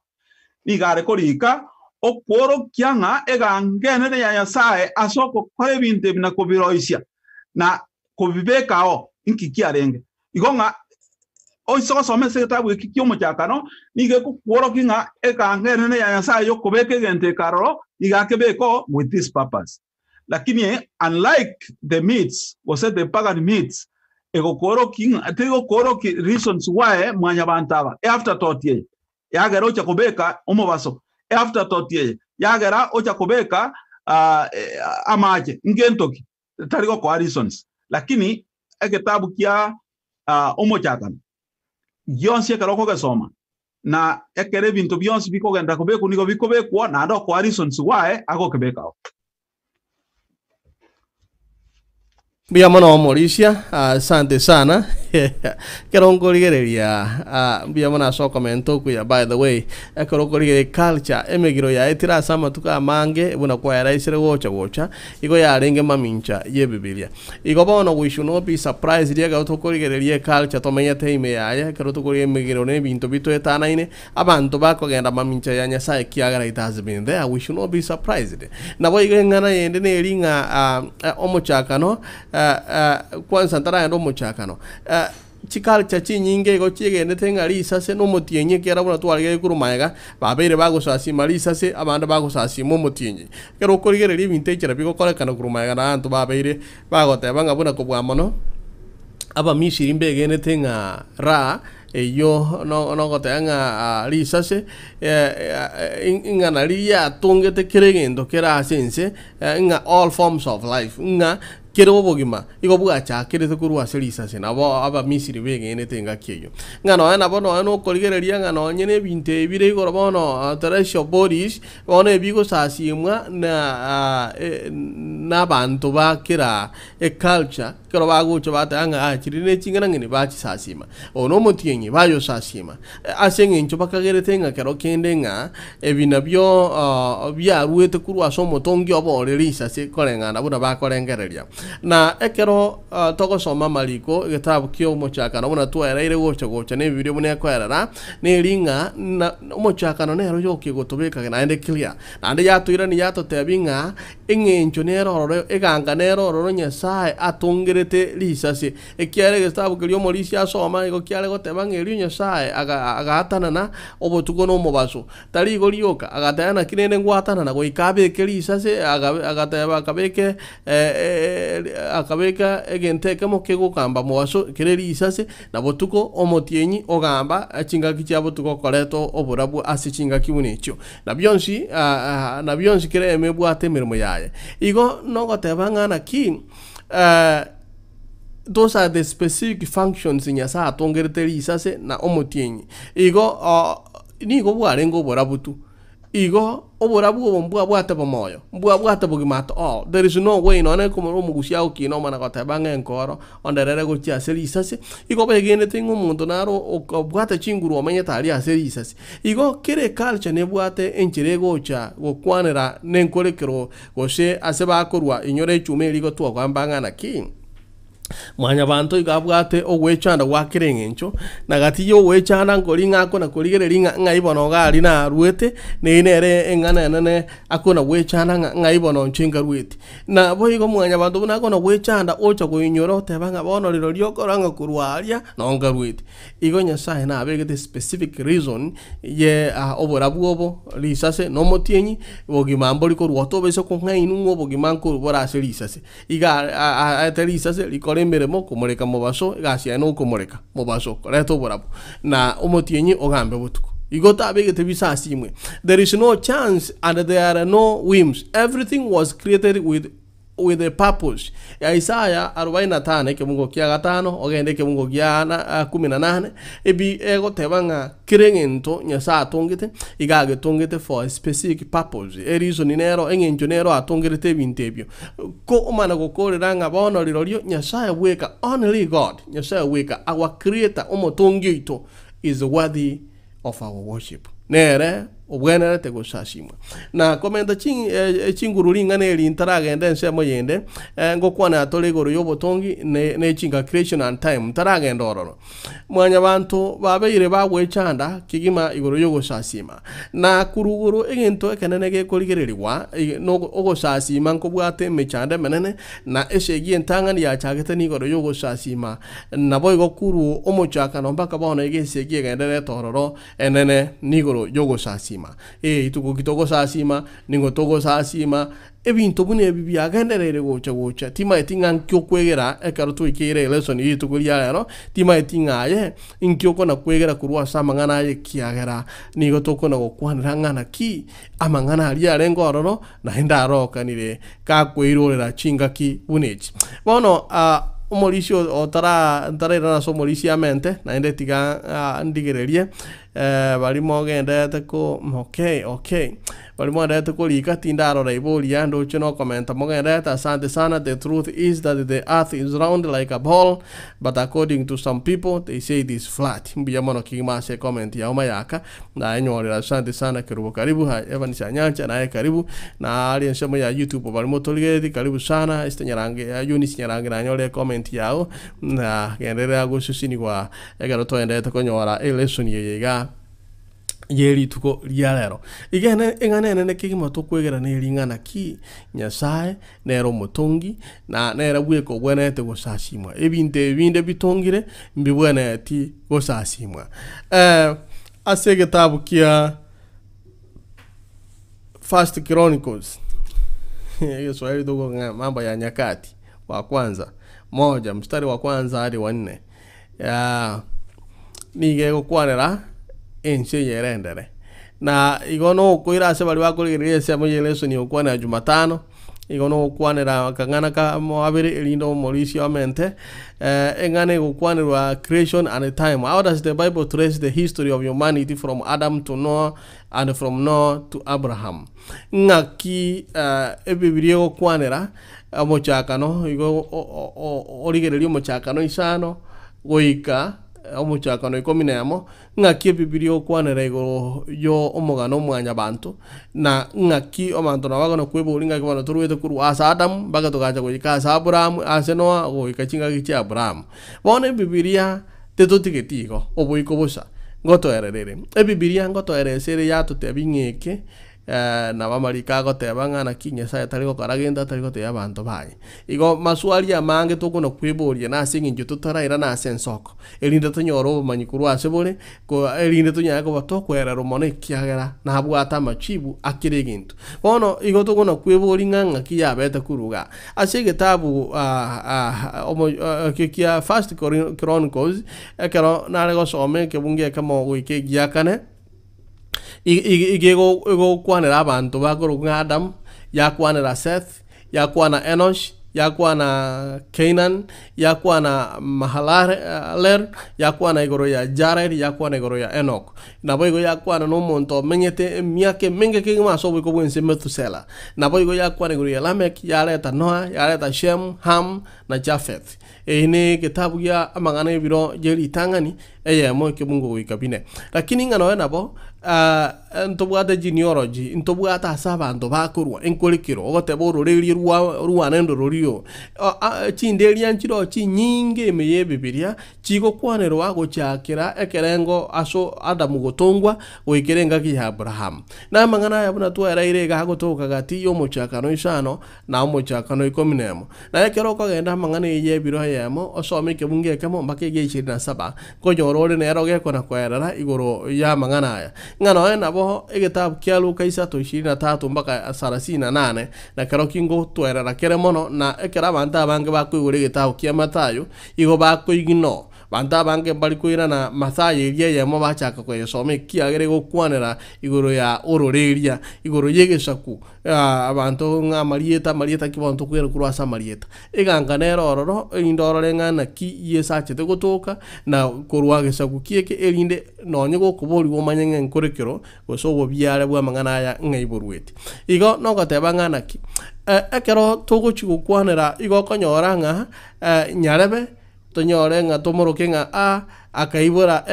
igare korika okoro kianga egangene ya Nyasaye asoko kore binte bina kobiroisia na kobibekao inkikiarenge igonga oisoko somese gitabu kikio mochakano nige kokoro kinga egangene ya Nyasaye yokobeke gente karo igakebeko with this purpose. Lakini unlike the myths was the pagan myths egokoro king atego koro ki reasons why mwanya bantaba afterthought ye yagera ocha kobeka omobaso afterthought ye yagera ocha kobeka amaje ngentoki tarigo kwa reasons lakini ekitabu kia omochakano yonse karoko gasoma na ekere bintu byonse bikogenda kobeku niko bikobekwa na ndo kwa reasons why ago kebeka Bia mono Mauricia, asante sana. Kerongorigereria bia mona so komento kuya by the way ekorogorige culture emegiro ya etira sama tuka mange buna kwa ya raisere wocha igo ya renge mamincha ye Biblia igo bono we should not be surprised dia ga tokorigereria culture to menya teime ya kerotokori emegiro ne binto bito etana ine abantu bakogenda mamincha ya Nyasaye kiagara it has been there. We should not be surprised na boy ngana yende ne ringa omochakano kwanza ntara ndo omochakano chikal chachi nyinge go chigende tengari sase no motienye kera bona twalge kurumaega babere bago sasi mari sase abanda bago sasi mo motienye kero korigere ri vintage biko kore kana kurumaega na antu babere bago te banga bona ko bwamono aba misiri mbege ne tenga ra yo no gotanga risase ingana ria tongete keregendo kera sense inga all forms of life inga kero obogima igo bwacha kerete kurwa serisase nabo aba misiri begene tenga kiyo ngano ana bono no koligereria ngano nyene binte ebire igoro bono terrestrial bodies bono ebigo sasimwa na bantu bakira culture kero bagucho batanga chirine chingana ngene bachi sasima ono motienyi bayo sasima asenge ncho bakagerete nga kero kendenga ebinabyo byaruete kurwa somo tongi oborerisa se kolengana buna bakolengereria na ekero togosoma maliko gitabu kyo mochakano buna twereire gocha ne video bune kwerera ne ringa na mochakano nero yoke gotobeka na ende clear ande yatuira ni yatotebinga engencho nero roro eganga nero roro nyasaye atongerete lisase ekiare gitabu kyo molisi asoma igo kiare gotebanga eri nyasaye agatana na obotuko no mobaso tali golioka agatana kinene ngwatana na goikabe kelisase agateba akabeke akabeka egenteke mokego kamba mobaso kireri isase na botuko omotienyi ogamba achingaki kya botuko koleto oburabu asicingaki bunecho na byonsi kire emebwate mirimo yaye igo nogoteba ngana ki those are the specific functions nyasa atongerete isase na omotienyi igo nigo bwarengo borabutu igo oborabu ombwa bwate bomoyo mbwa bwate bogimato there is no way no ne komoro mugusia ukino mana gotabanga enkoro onderere gochi aseri isase igo begene tingu muntu naro bwate chinguru omenye tari aseri isase igo kire culture ne bwate enchire gocha gokwanera nenkorekero gose aseba korwa inyore chume ligo twa kwambanga na ki mwanya bantu igabwate ogwechanda gwakirengencho nagati yo wechana ngolinga akona koligerelinga ngaibono gali na ruete nere engana nene akona wechana ngaibono nchinga ruete na boigo mwanya bantu buna akona wechanda ocha goinyoro tebanga bono lilo lyokoranga kurwalia nonga ruete igo nyasaye na abegete specific reason ye oborabu obo lisase no motienyi bogimambo liko ruoto beso ko ngainu obogimanko borase lisase iga atelisase likore miremo kumureka mubaso gasia no kumureka mubaso reto borabu na omotienyi ogambe butuko igota abegete bisasimwe there is no chance and there are no whims everything was created with a purpose ya Isaya 45 ke mungo kia gatano ogende ke mungo kia 18 ebi ego tebanga kirengento nyasa atongete igage tongete for a specific purpose erizo ninero engenjo nero atongete bintebyo ko omana gokoreranga bono lirorio nyasa weka only God nyasa weka our creator omotongyo ito is worthy of our worship nere obwenere tegosashimwa na komenda chingurulinga neli ntaragende nsemo yende ngokwana atolegoro yobotongi ne chinga creation and time taragende ororo mwanya bantu babeire bagwechanda kigima igoro yogosasima na kuruguru egento ekenenege koligererwa no ogosasima nkobwate mechande menene na esegi entangani ya chagete ni igoro yogosasima na boigo kuru omochaka no mpaka bono egesegi egendere tororo enene nigoro yogosasima ituko kitoko sasima ningo togo sasima ebintu bune bibya genderere gocha tima etinga nkyo kwegera ekaro twikire lesson ituko lyaro tima etinga ye nkyo kona kwegera kurwa samangana ye kiagera nigo toko na gokwanira ngana ki amangana ali arengo ororo na hindaro kanire ka kwirorera chingaki bunechi bono omolisi ntarera so molisi amente na ende tiga ndigererie balimo gendete ko okay balimo gendete ko lika tindaro raiboli ando chino commenta mo gendete asante sana the truth is that the earth is round like a ball but according to some people they say it is flat mbiyamono kigima se comment ya umayaka na enyorera asante sana kerubo karibu evanisa nyancha na karibu na aliensemo ya YouTube balimo toligeti karibu sana istenyarange ya Eunice nyarange na nyore comment yao na gendera gususini kwa egaro to endete ko nyora lesson yega yeri tuko lialero igene engane ne kigimo to kwegera ne lingana ki nyasaye nero motongi na nera bweko bwenete gosasimwa ebinde bitongire mbibwene ti gosasimwa asege tabu kia First Chronicles hiyo swali dogo mambo ya nyakati wa kwanza 1 mstari wa kwanza hadi wa 4 ya nige gokwanera ense yerendere na igono kuira se bali bakoligereria se moyeleso ni okwana Jumatano igono kwanera kangana ka moabere elindo Mauricio amente engane kwanera creation and a time. How does the Bible trace the history of humanity from Adam to Noah and from Noah to Abraham? Ngaki ebibirio kwanera amochakano igo origererio mochakano isano goika omuchakano ikominemo ngaki bibirio kwanera igoro yo omugano mwanya bantu na ngaki omanto nabagono kweburinga kibano turuwete kuru asa Adam baga tugacha goika asa Abraham asa Noah goika chinga gichi Abraham bone bibiria tetutigetigo obuiko busa ngoto ererere ebibiria ngoto eresere ya tutebingeke na bamarika goteba ngana kinya sa tari gokaragenda tari gote abantu baye igo maswali amange tukuno kwiburia na singinjo tutaraira na sensoko elinde tunyoro manyikuru asebore ko elinde tunyaka ko batokwerera rumone kiagera na habwata machibu akire gintu bono igo tukuno kwiburi nganga kiyabete kuruga ase gitabu kikia First Chronicles ekero narego some kebunge kamo wike giakane igego kwanera abantu bakorunga Adam yakwanera Seth yakwana Enosh yakwana Canaan yakwana Mahalalel yakwana igoro ya Jared yakwana igoro ya Enoch nabo igo yakwana no monto menyete miake menge kingma so biko bwense Methuselah nabo igo yakwana igoro ya Lamek yaleta Noah yaleta Shem Ham na Japheth ene kitabu ya amangana biro jeri tangani mo ke mungu ikabine lakini ngano nabo ntobwata genealogy ntobwata asabantu bakurwa enkolikiro ogotebo roreri ruwa nendo rorio chinderi anchiro chinyinge meye bibilia chigo kwanerwa gochakira ekerengo aso Adamu gotongwa oikerenga ki Abraham na mangana yabuna tweraire ga gotoka gati yo mochakano isano na mochakano ikominemo na ekero kogenda mangana ye biro yemo osome ke bunge kemo makege 27 konyorore nero gekona kwerera igoro ya mangana aya ngano nabo egetabu kia Luka 3:23 mpaka 38 na kero kingo twerera kere mono na ekera banta bange bakwigure egetabu kia Matayo igo bakwigino banta bange bali kwira na Mathayo irie yemo bachaka kwesome kiagere gokwanera igoro ya ororeria igoro yegesaku abantu nga marieta kibonto kwera kurwasa marieta eganganero ororo indorore ngana ki yesachete gotoka na kurwa gesaku kieke elinde nonye gokubori womanyenge nkorekero gosobo byare bwa mangana ya ngaiburweti igo nogoteba ngana ki ekero togochigo kwanera igo konyoranga nyarebe tonyore nga tomoroke nga akaibora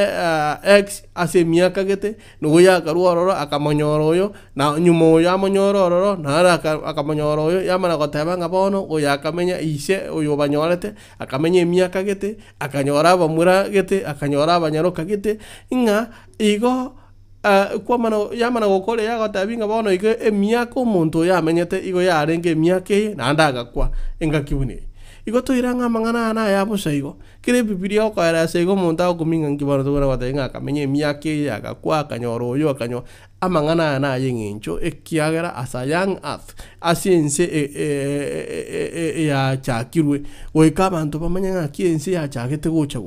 x ase miaka gete nugo ya karuororo akamonyoroyo na nyumo ya monyororo na akamonyoroyo yamana goteba nga bono oya akamenya ise oyo banyorete akamenya miaka gete akanyora bamura gete akanyora banyaroka gete inga igo kwa mano yamana gokole ya gotabinga bono igo emiaka omuntu yamenyete igo yarenge miaka na ndaga kwa enga kibune igo toiranga mangana na ya busaigo kire bibilia okara seigo monta okuminga ngibano tugora watenga akamenye miake ya kwa kanyoro yo kanyo amangana na yengincho ekiagera asa young earth asiense ya chakirwe oika abantu bamanya kiense ya chagete gocha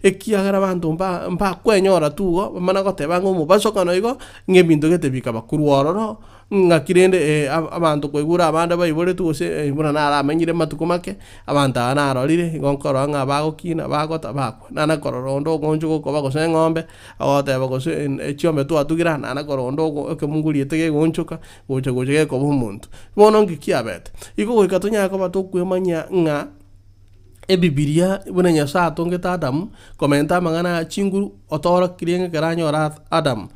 ekiagera abantu mpa kwenyora tugo mana gotebanga umubaso kano igo ngebintu gete bikaba kurwororo ngakirende abantu kwegura abanda bayibore tugose ibona nara amenyire matuko make abantu anarorire gonkoro nga bagokina bagota bakwa nana kororondo gonjo goko bagose ngombe agote bagose echiombe tu atugira nana korondo ke munguri tege gonchoka goche ko bumuntu bono ngikiabete iko gikatonya ko batokwemanya nga ebibilia buna nyasa atongeta Adam komenta mangana chinguru otora kirenga keranyora Adam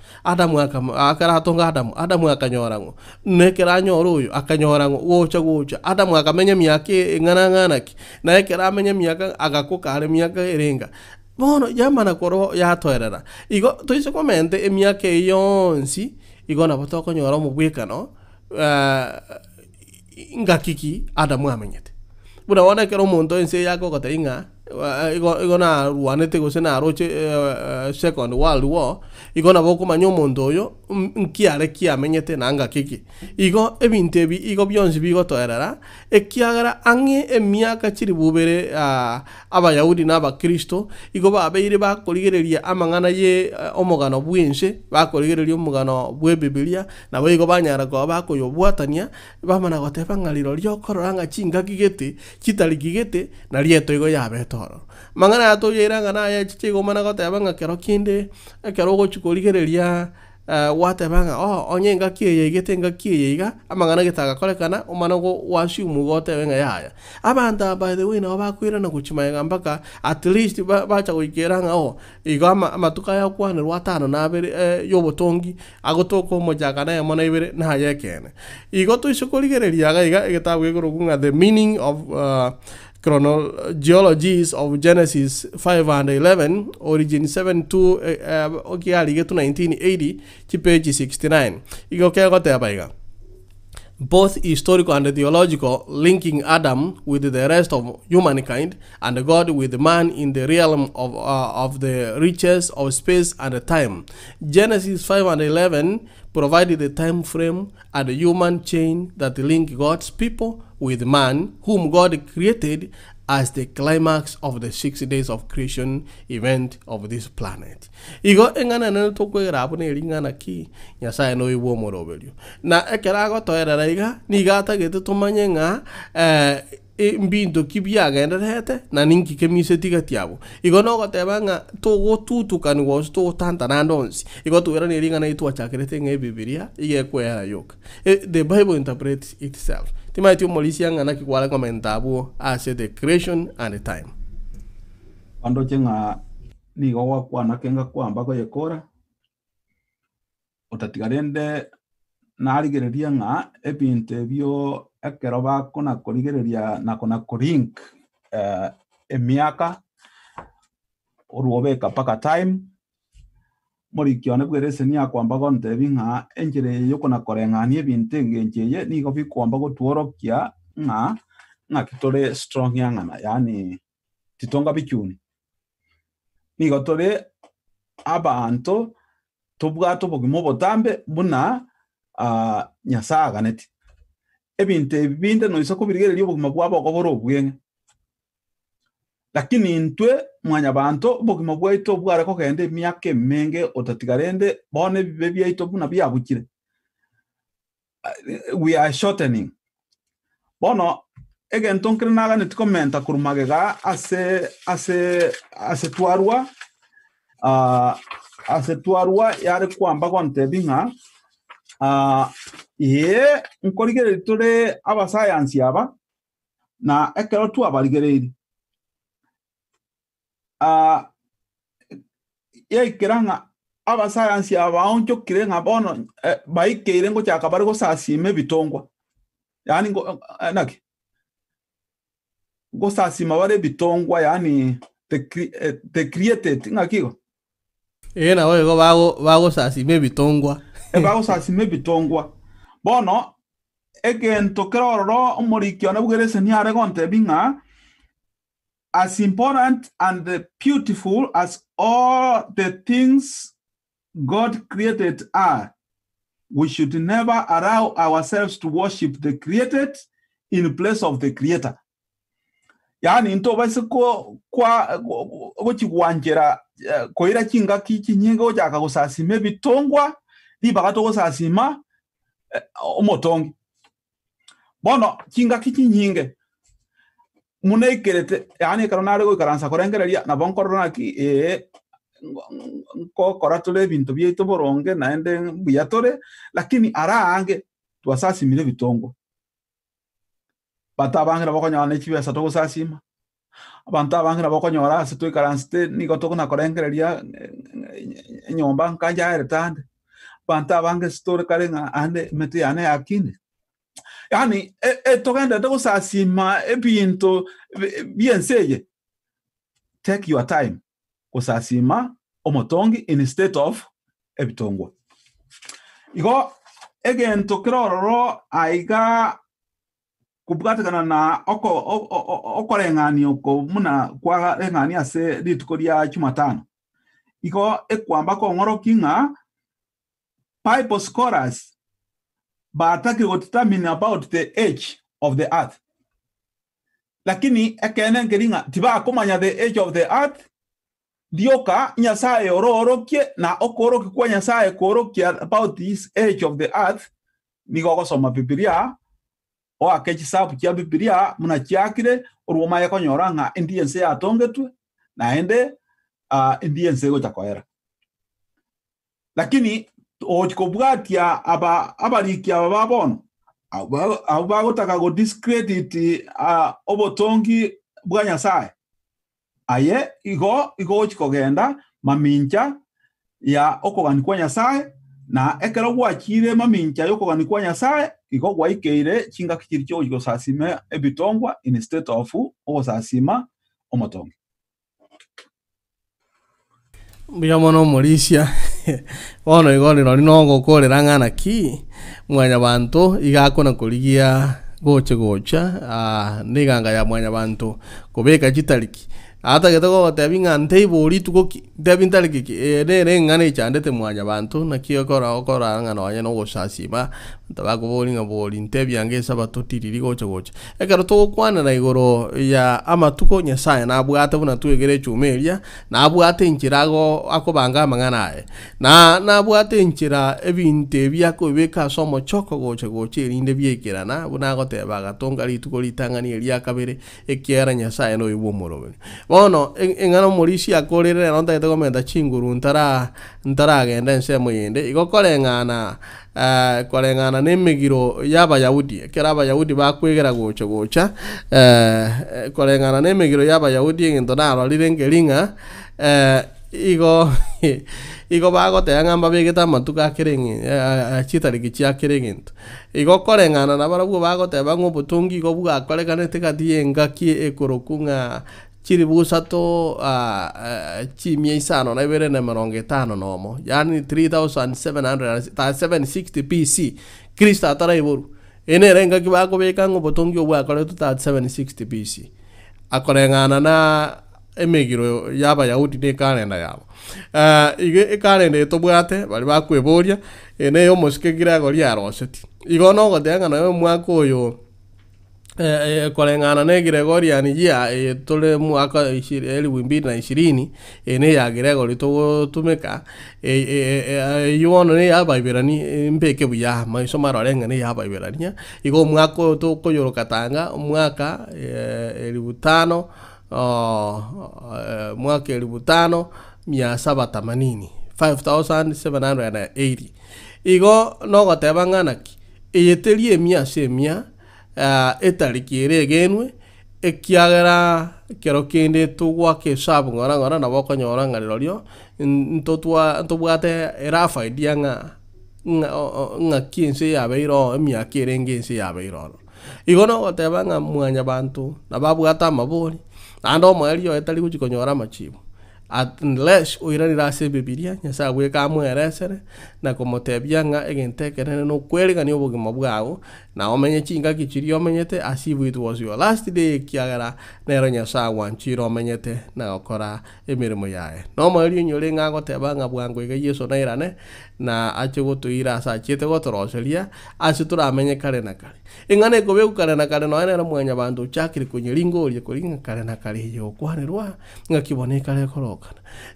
akara atonga Adam akanyorango ne keranyoro uyu akanyorango gocha Adam akamenya miake ngana ki na keramenya miaka agakoka ale miaka erenga bono yamana koro yatoerera igo toise komente emiake yonsi igo na batoko nyora mu bwekano ngakiki Adam amenyete buna wana kero monto ense yako kotainga igo na ruanete gose na roche second world war igo na boko manyo monto yo nkiare kiamenyete nanga kiki igo ebintu ebi igo byonsi bigotoerera ekiagera ang'e emiaka chiri bubere abayahudi n'abakristo igo babeire bakorigereria amang'ana ye omogano bwinse bakorigereria omogano bwa ebibilia nabo igo banyara koba bakoyobwatania bamana goteba ng'ariro riokorora ng'a chingaki gete chitari kigete na rieto igo yabetoro mang'ana yatoyeira ng'ana ya chichigo mana goteba ng'a kero kinde ekero gochikorigereria watebanga onye ngaki eyegete ngaki eyiga amang'ana getagakorekana omanago wasiumu gotebe ng'a yaya abanta by the way nabo bakwirana gochimaega mpaka at least bacha goikera ng'a igo amatuka ya kwanirwa atano na abere yobotongi agotoka omochaka na emo na ibere nayekene igo toisokorigereria iga egetabu egoroku ng'a the meaning of chronologies of Genesis 5 and 11, origin 7 okiari getu 1980, page 69. Igo kego tebaiga. Both historical and theological, linking Adam with the rest of humankind and God with man in the realm of the riches of space and time. Genesis 5 and 11 provided the time frame and the human chain that link God's people with man, whom God created as the climax of the 6 days of creation event of this planet. Igo engana na tokwera abune eringana ki nyasaye no iwo morobelio. Na ekerago toerera iga ni gata gete tumanye nga mbinto kibiagenderete na ninki kemisetiga tiabo. Igo no goteba nga togo tutukani was to tanta nandonsi. Igo tuwera ni eringana itu achakerete nge bibilia ige kwera yoka. The Bible interprets itself. Timaitio molisia ngana kikwala komentabu as the creation and the time. Ando chenga ni gowa kwana kenga kwamba ko yekora otatigarende narigereria nga ebinte byo ekeroba kona korigereria na kona korink emiaka oruobeka paka time muri kione bwerese ni akwamba gonte binga enjere yokona korengani ebinte ngenjeye ni go bikwamba go tuorokia nga kitore strong yangana yani titonga bicyuni ni go tore abantu tubwato bogimo botambe buna nyasaga neti ebinte binde no isoko birigererio bogimo bwabo goboro bwenge lakini ntwe mwanya bantu bogimo bwaito bware ko kende myake menge otatigarende bone bebyaito buna byabukire we are shortening bono again tonkre naga net commenta kurumagega ase tuarwa yare kwamba konte binga ye nkorigere tore aba science yaba na ekero tu abaligereri ye kiranga aba science yaba oncho kirenga bono baikeire ngo chaka bari go sasime bitongwa yani ngo naki go sasima bare bitongwa yani the created ngakigo na wego bago sasime bitongwa bago sasime bitongwa bono again tokeroro omorikyo na bugerese ni are gonte binga as important and beautiful as all the things God created are, we should never allow ourselves to worship the created in place of the creator. Yani into base ko kwa chigwanjera ko ira kinga kinyingo jaka gusasime bitongwa libagato gusasima omotongi bono kinga kinyinge muneikerete yani karonare go karansa korengereria na bonkorona ki ko koratule bintu byeito boronge naende buyatore lakini arange twasasimire bitongo batabangira bakonyana chibesa to gusasima abantu abangira bakonyora setwe karansite niko to na korengereria nyomba nkanja eretande abantu abange store karenga ande meti ane akini yani togenda to gusasima ebintu bienseye take your time kusasima omotongi instead of ebitongwa igo again tokiroro aiga kubwatakana na okorengani oko muna kwa rengani ase litukoria Jumatano igo ekwamba ko ngoro kinga Bible scholars bataki determine about the age of the earth. Lakini ekene ngeringa tiba kumanya the age of the earth dioka nyasaye ororokie na okoroki kwa nyasaye korokia about this age of the earth nigo soma Biblia o akechisabu kia Biblia muna chiakire uruma yako nyoranga indiense atongetwe na ende indiense go chakoera. Lakini ochikobwatia abarikia babono abagotaka go discredit obotongi bwa nyasaye aye igo chikogenda mamincha ya okoganikwa nyasaye na ekero gwachire mamincha yokoganikwa nyasaye igo gwaikeire chinga kichiricho igo sasime ebitongwa instead of ogosasima omotongi. Mbia mono Morisia wono igoni no nongo korera ngana ki mwanya bantu igakona kurigia gocha niganga ya mwanya bantu kubeka chitariki ata getoko gotebinga ntebori tukoki debintariki ere ngane chandete mwanya bantu na kiyo kora ngana wanya no gosasima tabakobori ngabori ntebyange sabato tiriri gocha ekero to kwana na igoro ya amatuko nyasaye na abwate buna tuegere chumeria na abwate nkirago akobanga manganae na abwate nkira ebinte byakobeka somo choko gocha irinde byekirana buna goteba gatonga lituko litangani elia kabere ekiera nyasaye no ibo morobe bono engano Morisia akorere no ndete komenta chinguru ntara agenda nsemo yende igokorengana korengana nemigiro y'abayahudi kera abayahudi bakwegera gocha korengana nemigiro y'abayahudi engento naro lirengeringa igo bagote ngamba begeta matuka kirengi chitariki chia kirengento igo korengana na barabu bagote bango butungi igo buga korekanete katienga ki ekorokunga chiribusa to chimia isano na ibere na 50 nomo yani 3760 BC Krista atara iburu ene renga kibako beka ngo botongi obwa kore 760 BC akorengana na emegiro yaba Yahudi ne kalenda yabo ige kalenda etobwate bali bakweboria ene yo moskegira gori aroseti igo no gotenga na mwako oyo korengana ne Gregorian ya tole mwaka 2020 ene ya Gregory to tumeka yuono ne ya baiberani mbeke buya maiso marorenga ne ya baiberania igo mwako to koyoro katanga mwaka 1500 mwaka 5780 igo no gotebangana ki eyeterie mia semia etariki ere genwe ekiagera kero kende tugwake sabu ngora na bokonyora ngarirorio ntobwate erafa idianga nga kinse yabeiro emyaka erengense yabeiro igono gotebanga mwanya bantu na babwata mabori ando mwario etari gukonyora machibo unless oiranira ase Biblia Nyasaye gweka mweresere na komotebia nga egentekerene no kwerigania obogima bwago na omenye chinga kichiri omenyete as if it was your last day kiagara nero Nyasaye wanchiro omenyete na okora emirimo yae no mwario nyore nga goteba nga bwango ige Yesu na irane na ache gotuira asa chete gotoroseria ase turamenye kare na kare ingane gobe kare na kare no ene mwanya bantu chakiri kunyiringorie kuringa kare na kare yo kwanirwa nga kiboneka lekoro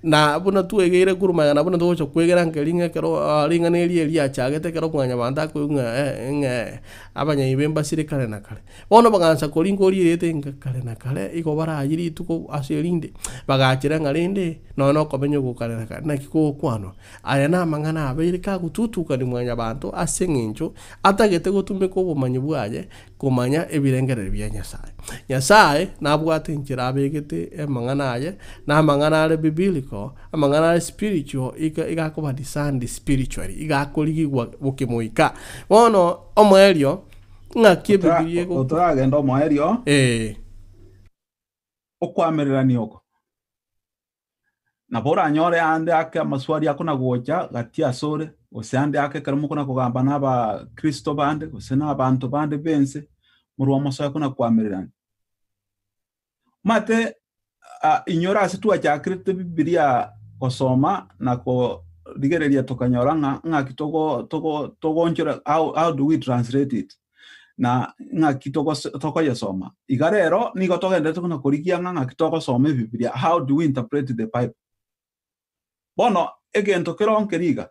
na buna tuegere kuruma na buna tocho kwegera ngelinga kero linga neli elia chagete kero mwanya banda kunga abanya ibemba sire kale na kale bono bagansa kolingo lirete kale na kale iko bara ajiri tuko aserinde bagachira ngalinde no komenyo ku kale na kale na kiko kwano aya na mangana abere ka gututuka ni mwanya bantu asenginjo atagete gutume ko bumanyi bwaje kumanya ebirengere bya Nyasaye nabwate nkira abegete emangana aye na mangana ale biblical amangana ale spiritual igakuba disandi spiritually igakuligwa bukimuika bono omwerio ngaki Biblia go otoragenda omwerio okwamerera nioko na bora nyore ande ake amaswali akuna gocha gatia sore osande ake karimo kuna kugamba naba Kristo bande osena abantu bande bense muri amaso yakuna kwamererana mate inyora situa cha Kristo Biblia kosoma na ko digereria tokanyora nga kitoko nchora how do we translate it na nga kitoko yasoma igarero niko togende tukuna kurikia nga kitoko some Biblia how do we interpret the Bible bono egento keronkeriga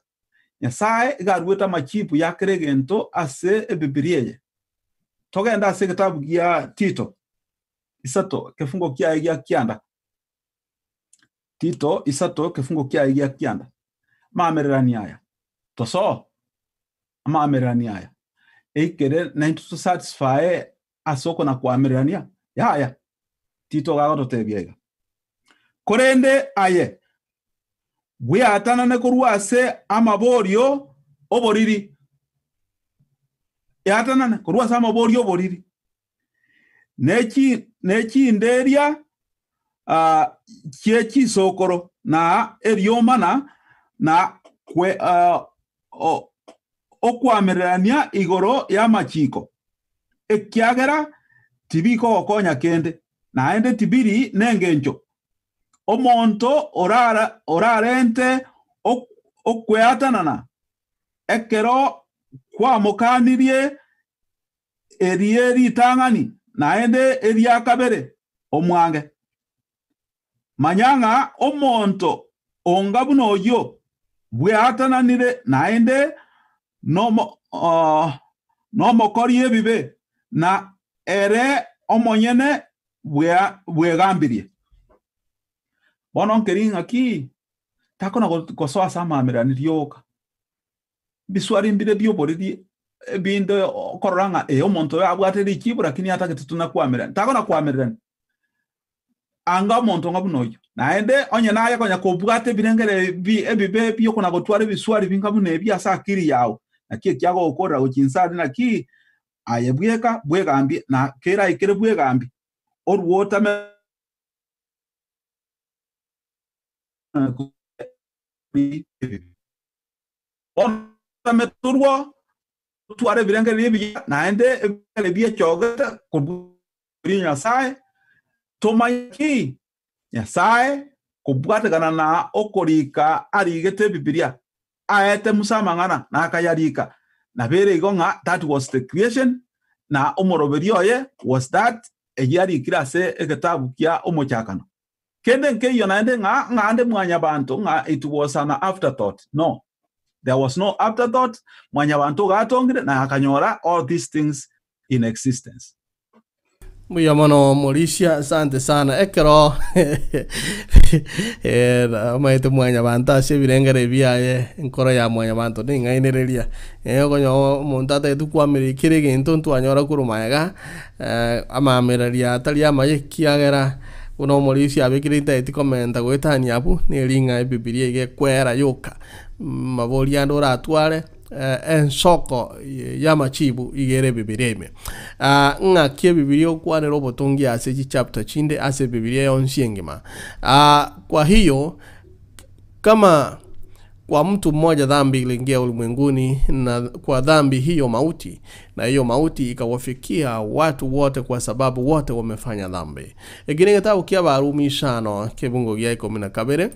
Nyasaye garueta machipu yakere gento ase Biblia togenda ase kitabu gia Tito isato kefungo kia gia kianda Tito isato kefungo kia gia kianda maamererani aya toso maamererani aya eikere na into satisfy asoko na kwamererania ya Tito gago tebiega korende aye we atana ne kurwa ase amaborio oboriri yatana ne kurwa ase amaborio oboriri neki nderia kieki sokoro na eriomana na kwe okwamererania igoro ya machiko ekiagera tibiko okonya kende na ende tibiri nengencho omonto orarente okweatanana ekero kwa mokanirie erieri tangani na ende eria kabere omwange manyanga omonto ongabuno oyo bweatananire naende no korie bibe na ere omonyene bwegambirie bono nkeringa ki takona kosoa sama meraniroka biswari mbire bioboriri binde koranga omonto abwateri kibura lakini atakituna kwamerana takona kwamerana anga monto ngabunoyo naende onye naye konya kobwate birengere ebibe byo kuna gotware biswari binkabune byasa akiri yawo nakie kyago okora okinsari naki ayebweka bwegambi na kera ikere bwegambi orwota meturwo tware birengere bya naende ebye chogata kubrinya sai tomaki Nyasaye kubwategana na okorika arigete Biblia aete musamangana na akayarika na bere igonga that was the creation na omoroberioye was that eyari kirase ekitabu kya omochakano kende nke yonande nga ande mwanya bantu nga it was an afterthought. No, there was no afterthought. Mwanya bantu gatongire na akanyora all these things in existence. Muy mano Mauricia, asante sana. Ekero maite mwanya banta se birengere bia nkora ya mwanya bantu ninga inereria konyo montate tu kwa meri kirege ntontu anyora kurumaega amamereria tali amaye kiagera uno Mauricia abikirita etikomenta gwetania apu ni ringa Biblia ige kwera yoka maboria ndora atware ensoko ya machibu igere Bibireme nga kie Biblia okwane robotongi ase chapter chinde ase Biblia yonsiengema. Kwa hiyo kama kwa mtu mmoja dhambi iliingia ulimwenguni na kwa dhambi hiyo mauti, na hiyo mauti ikawafikia watu wote kwa sababu wote wamefanya dhambi. Egine kitabu kia Barumi 5 kebungo gya 12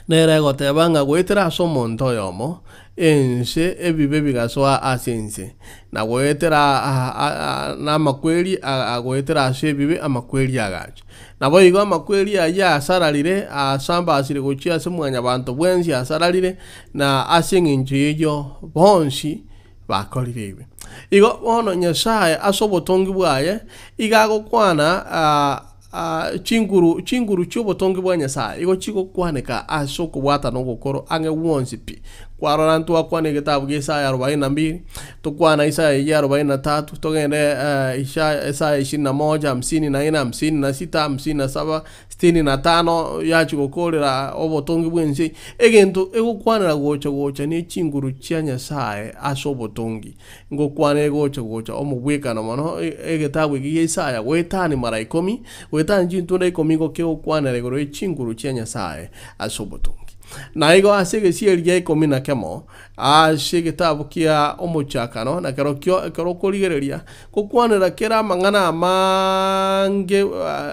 nere gotebanga gwetera somo ntoyomo ense ebibe bigaswa asense na gwetera na makweli agwetera ase bibe amakweli agaje nabo igo amakweli aya asararire asamba asire gochia ase mwanya bantu bwensi asararire na asenginje yo bonsi bakorire ibe igo bono Nyasaye asobotongi bwaye igagokwana chinguru chobotongi bwa Nyasaye igo chiko kwaneka asoko bwata no gukoro ange wonsipi kwarora ntu akwane gitabu gya Isaya 42 tukwana Isaya 43 togende Isaya 21 54 56 57 65 yachi gukorera obotongi bwense egento egukwanira gocha ni chinguru chia Nyasaye asobotongi ngokwane gocha omubwekana mono egitabu gya Isaya wetani mara 10 wetani chintu na 10 go kyo kwanira goro chinguru chia Nyasaye asobotongi na igo ase gĩciaria 11 ase gĩtabu kĩa Omuchakano na kero kũrigereria gũkwanĩra kĩra mang'ana mange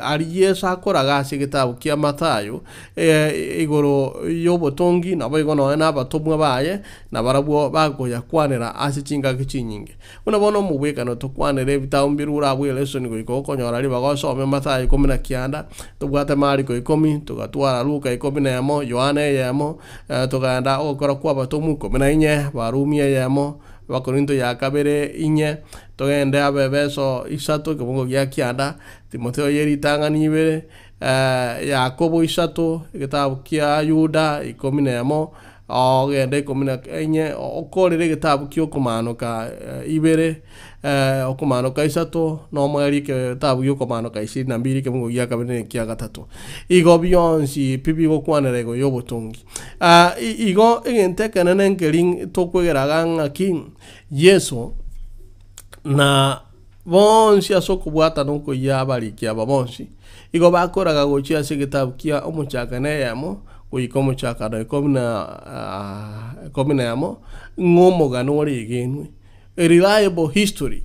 ari Yesu akoraga ase gĩtabu kĩa Mathayo igũrũ y'obotongi nabo igo noe n'abatomwa baye na barabwo bagoya kwanĩra ase chingaki chinyinge buna bono mubwekano tokwanĩra ebitabu mbirura abwe lesson goiko konyora riba gosome Mathayo 19 tubwate Mariko 10 tugatwara Luka 11 Yohana 1 tuganda okora kwa batomu 14 Barumi 1 Bakorinto ya kabere 4 tugende Abebeso 3 kibungo gya kianda Timotheo yeritanga nibere Yakobo 3 gitabu kya Yuda 11 ogende 14 okorire gitabu ky'okumanuka ibere okumanuka 3 no mweri gitabu y'okumanuka 22 kibungo gya kabere kya gatatu igo byonsi pibi gokwanira igo y'obutungi igo egentekana nenkeling tokwegeraga ng'aki Yesu na bonsi asokubwata noko yabarikia babonsi igo bakoraga gochia ase gitabu kya Omuchakano yamo goika Omuchakano 10 yamo ng'omogano origenwe a reliable history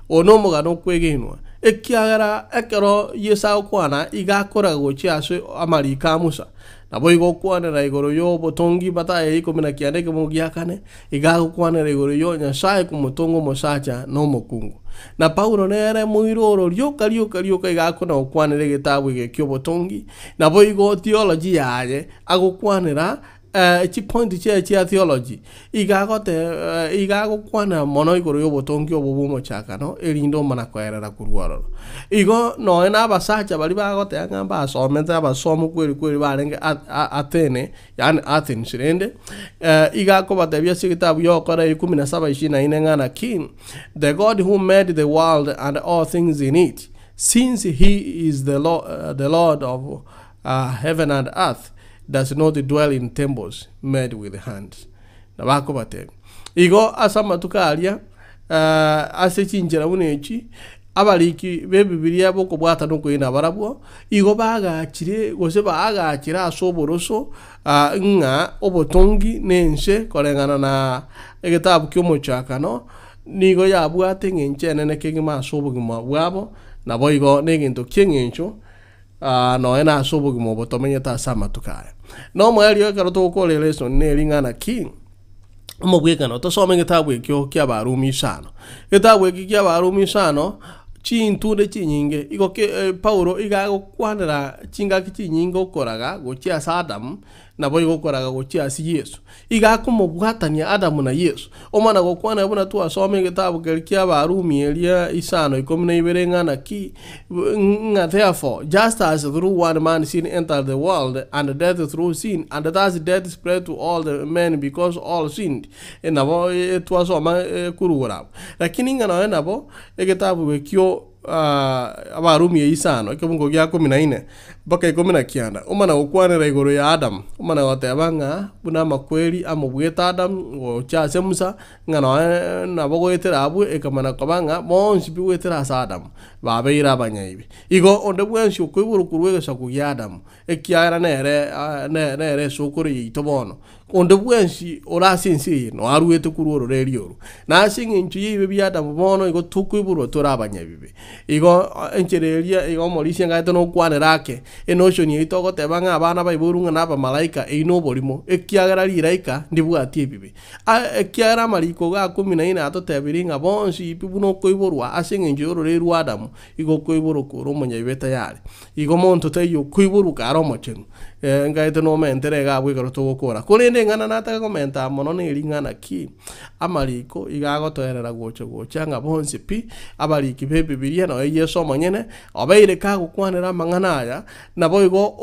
ono omogano kwegenwa ekiagera ekero Yesu akwana igakoraga gochia ase amarika Musa nabo igokwanira igoro y'obotongi Mathayo 19 kibungo gya 4 igakwanira igoro yo Nyasaye kumutongo mosacha n'omukungu na Paulo nere muiroro ryoka igakona okwanira gitabu gy'obotongi nabo igo theology yaye agokwanira chi point chia theology igagokwana mono igoro y'obotongi Omuchakano erindo mana kwerera kurwaroro igo no na abasacha bali bagote ngamba asomete abasomo kweri barenge Athene yani Athens rende igakobatebya sigitabu yokora 17:24 ngana king the God who made the world and all things in it since he is the Lord of heaven and earth does not dwell in temples made with hands na bakobate igo asama tukaria ase chinjera bunechi abaliki be Biblia boko bwata nuko ina barabwo igo bagachire gose bagachira asoboroso nga obotongi nense korengana na egitabu ky'Omuchakano nigo yabwate ngenchene nekegima asobogima bwabo nabo igo neginto kyengencho no ena asobogima botomenyeta asama tukaya no mwali ekero tokole lesson neringana king omubwekano tosome gitabu ekyo kya Barumi 5 gitabu eki kya Barumi 5 chintunde chinyinge igo Paulo igagokwanira chingaki chinyinge okoraga gochia Adam nabo igokoraga gochia Yesu igakumubwatania Adam na Yesu omana gokwana buna tu asome gitabu kya Barumi elia 5:12 ngana ki therefore just as through one man sin entered the world and death through sin and thus death spread to all the men because all sinned nabo tu asoma kurura lakini ngana nabo egitabu kyo Abarumi 5 kibungo gya 14 mpaka 19 omana gokwanira igoro ya Adam omana gotebanga buna makweri amubweta Adam gochase Musa ngana nabo goetera abwe ekamana kabanga bonsi biwetera Adam babeira abanyaibi igo onde bwensi okwiburu kurwegesa ku Adam ekiara nere sokori itobono onde bwensi orasinsi no aruete kururo rerioru na singinchu yibe bi Adam bono igo tukwiburu torabanyabibe igo enchereria igo morisia ngaito no kwanirake enotion yito tebanga abana baiburunga naba malaika eino borimo ekiagara liraika ndibwatie bibe ekiagara mariko ga 14 atotebiringa bonsi ipibuno koiborwa asengenjoro reru Adam igo koiboro kuro monyabeta yari igo monto teyo koiboro karo mochenu ngaito no menterega abwikaro togokora kurinde ngana nataka komenta mono neringana ki amariko igagotoerera gocha nga bonsi pi abariki be Biblia no Yesu monyene obeire ka gukwanira manganaya nabo igo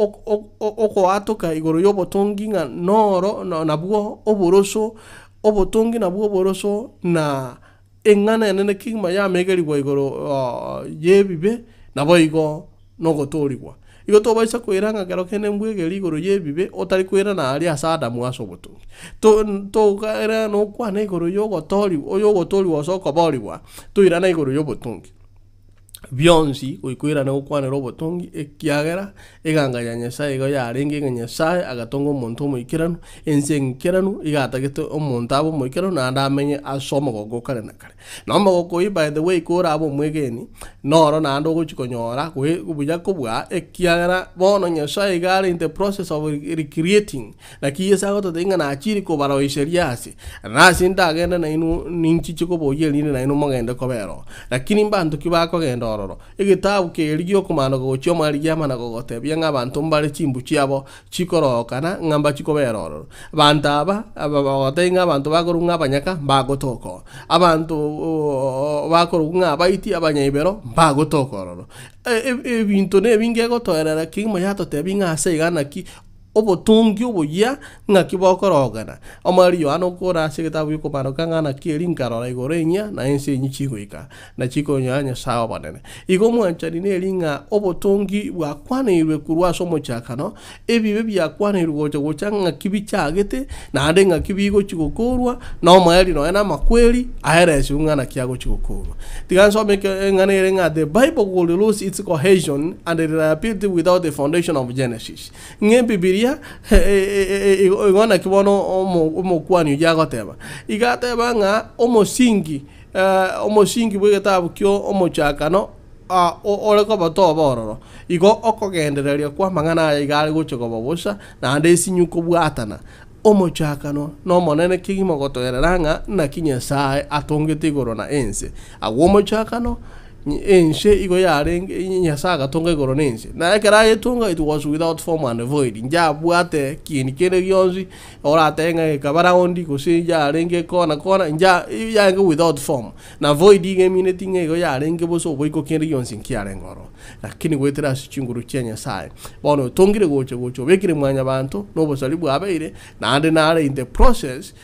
oko atoka igoro y'obotongi nga noro nabwo oboroso obotongi nabwo oboroso na engana nene kingma ya megerigwa igoro yebibe nabo igo nogotorigwa igo tobaisa kwiranga gero kene mbwegeri igoro yebibe otari kwira na ali asada mwaso botongi to era no kwana igoro yogotori oyogotori wasoko boribwa tuira na igoro y'obotongi bionsi goikwira ne gukwanira obotongi ekiagera eganga ya Nyasaye igo yarenge nga Nyasaye agatonga omonto omoikiranu ense enkiranu igatagete omonto abo omoikiranu naende amenye ase omogoko kare na kare na omogoko oi by the way kora abo omwegeni noro naende ogochikonyora buya kobwa ekiagera bono Nyasaye igare in the process of recreating naki ase agototenga nachiri kobaroiseria ase nase ndagenda naino ninchiche koboyerine naino mogende kobero lakini mbantu kibakogenda egitabu kerigio komano gochio mari yamana gogotebia ng'abantu mbare chimbu chiabo chikorokana ng'amba chikoberoro bantaba abagotenga abantu bakorunga abanyaka bagotoko abantu bakorunga abaiti abanyaibero bagotokororo ebintu nebinge gotoerera kimo yatotebinga ase igana ki obotungi oboya ng'aki bokorogana omari ano kora ase gitabu yokomano kang'ana kieri nkarora igorenya na ense enyi chigoika na chikonyoanya sawa banene igo mwanchani neri ng'a obotungi bwakwanirwe kurwa ase omochakano ebibe byakwanirwe gocha gocha ng'aki bichagete naende ng'aki bigochigokorwa na omaeri noe na amakweri aeresi ng'ana kiago chigokorwa tigansome ng'ana ere ng'a the Bible will lose its cohesion and reliability without the foundation of Genesis ng'e Bibilia igona kibono omokwani yagoteba igateba ng'a omosingi bwegetabu kyo omochakano oreko botobororo igo okogendereria kwa mang'ana igare gochogoba bosa naende esinyuko bwatana omochakano no monene kigimo gotoerera ng'a naki Nyasaye atongete igoro na ense agwo omochakano ense igo yarenge Nyasaye agatonga igoro nense na ekera yetunga it was without form and void njabwate kini kene gyonzi oratenga ekabara ondi gose yarenge kona yange without form na void igeminating igo yarenge boso boiko kene gyonzi nkiarengoro lakini gwetera sichinguru kya Nyasaye bono tongire gocho bekire mwanya bantu no bosali bwabeire naande nare in the process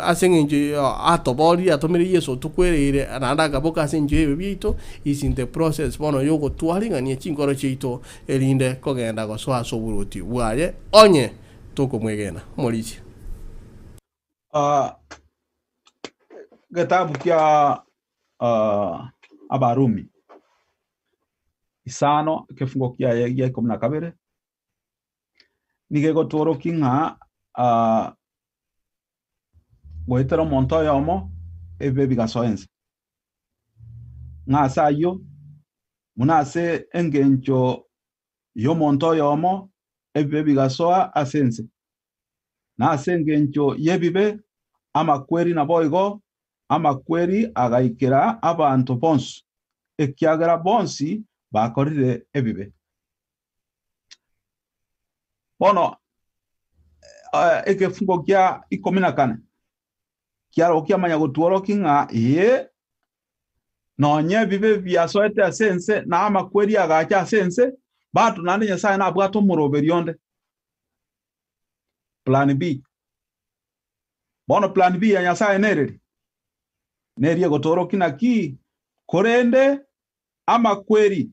asengenje atobori atomire Yesu tukwerere naanda agaboka asenje bibito is in the process bono yogo twaringania chingoro chito elinde kogenda goswa soburuti bwaye onye toko mwegena morichi getabu kya abarumi isano kefungo kya ya 12 nigego toro kinga goitero monto yomo ebebi gasoense ngasa yo munase engencho yo monto yomo ebebi gasoa asense na asengencho yebibe amakweri na boigo amakweri agaikera abantu bonsi ekiagera bonsi bakorire ebibe bono ekefungo kya 14 kiaro kiamanya gotuoro kinga ye nonye bibe byasoete asense na amakweri agacha asense batu nande Nyasaye na bwato muroberionde plan B bono plan B ya Nyasaye neri gotoro kinaki korende amakweri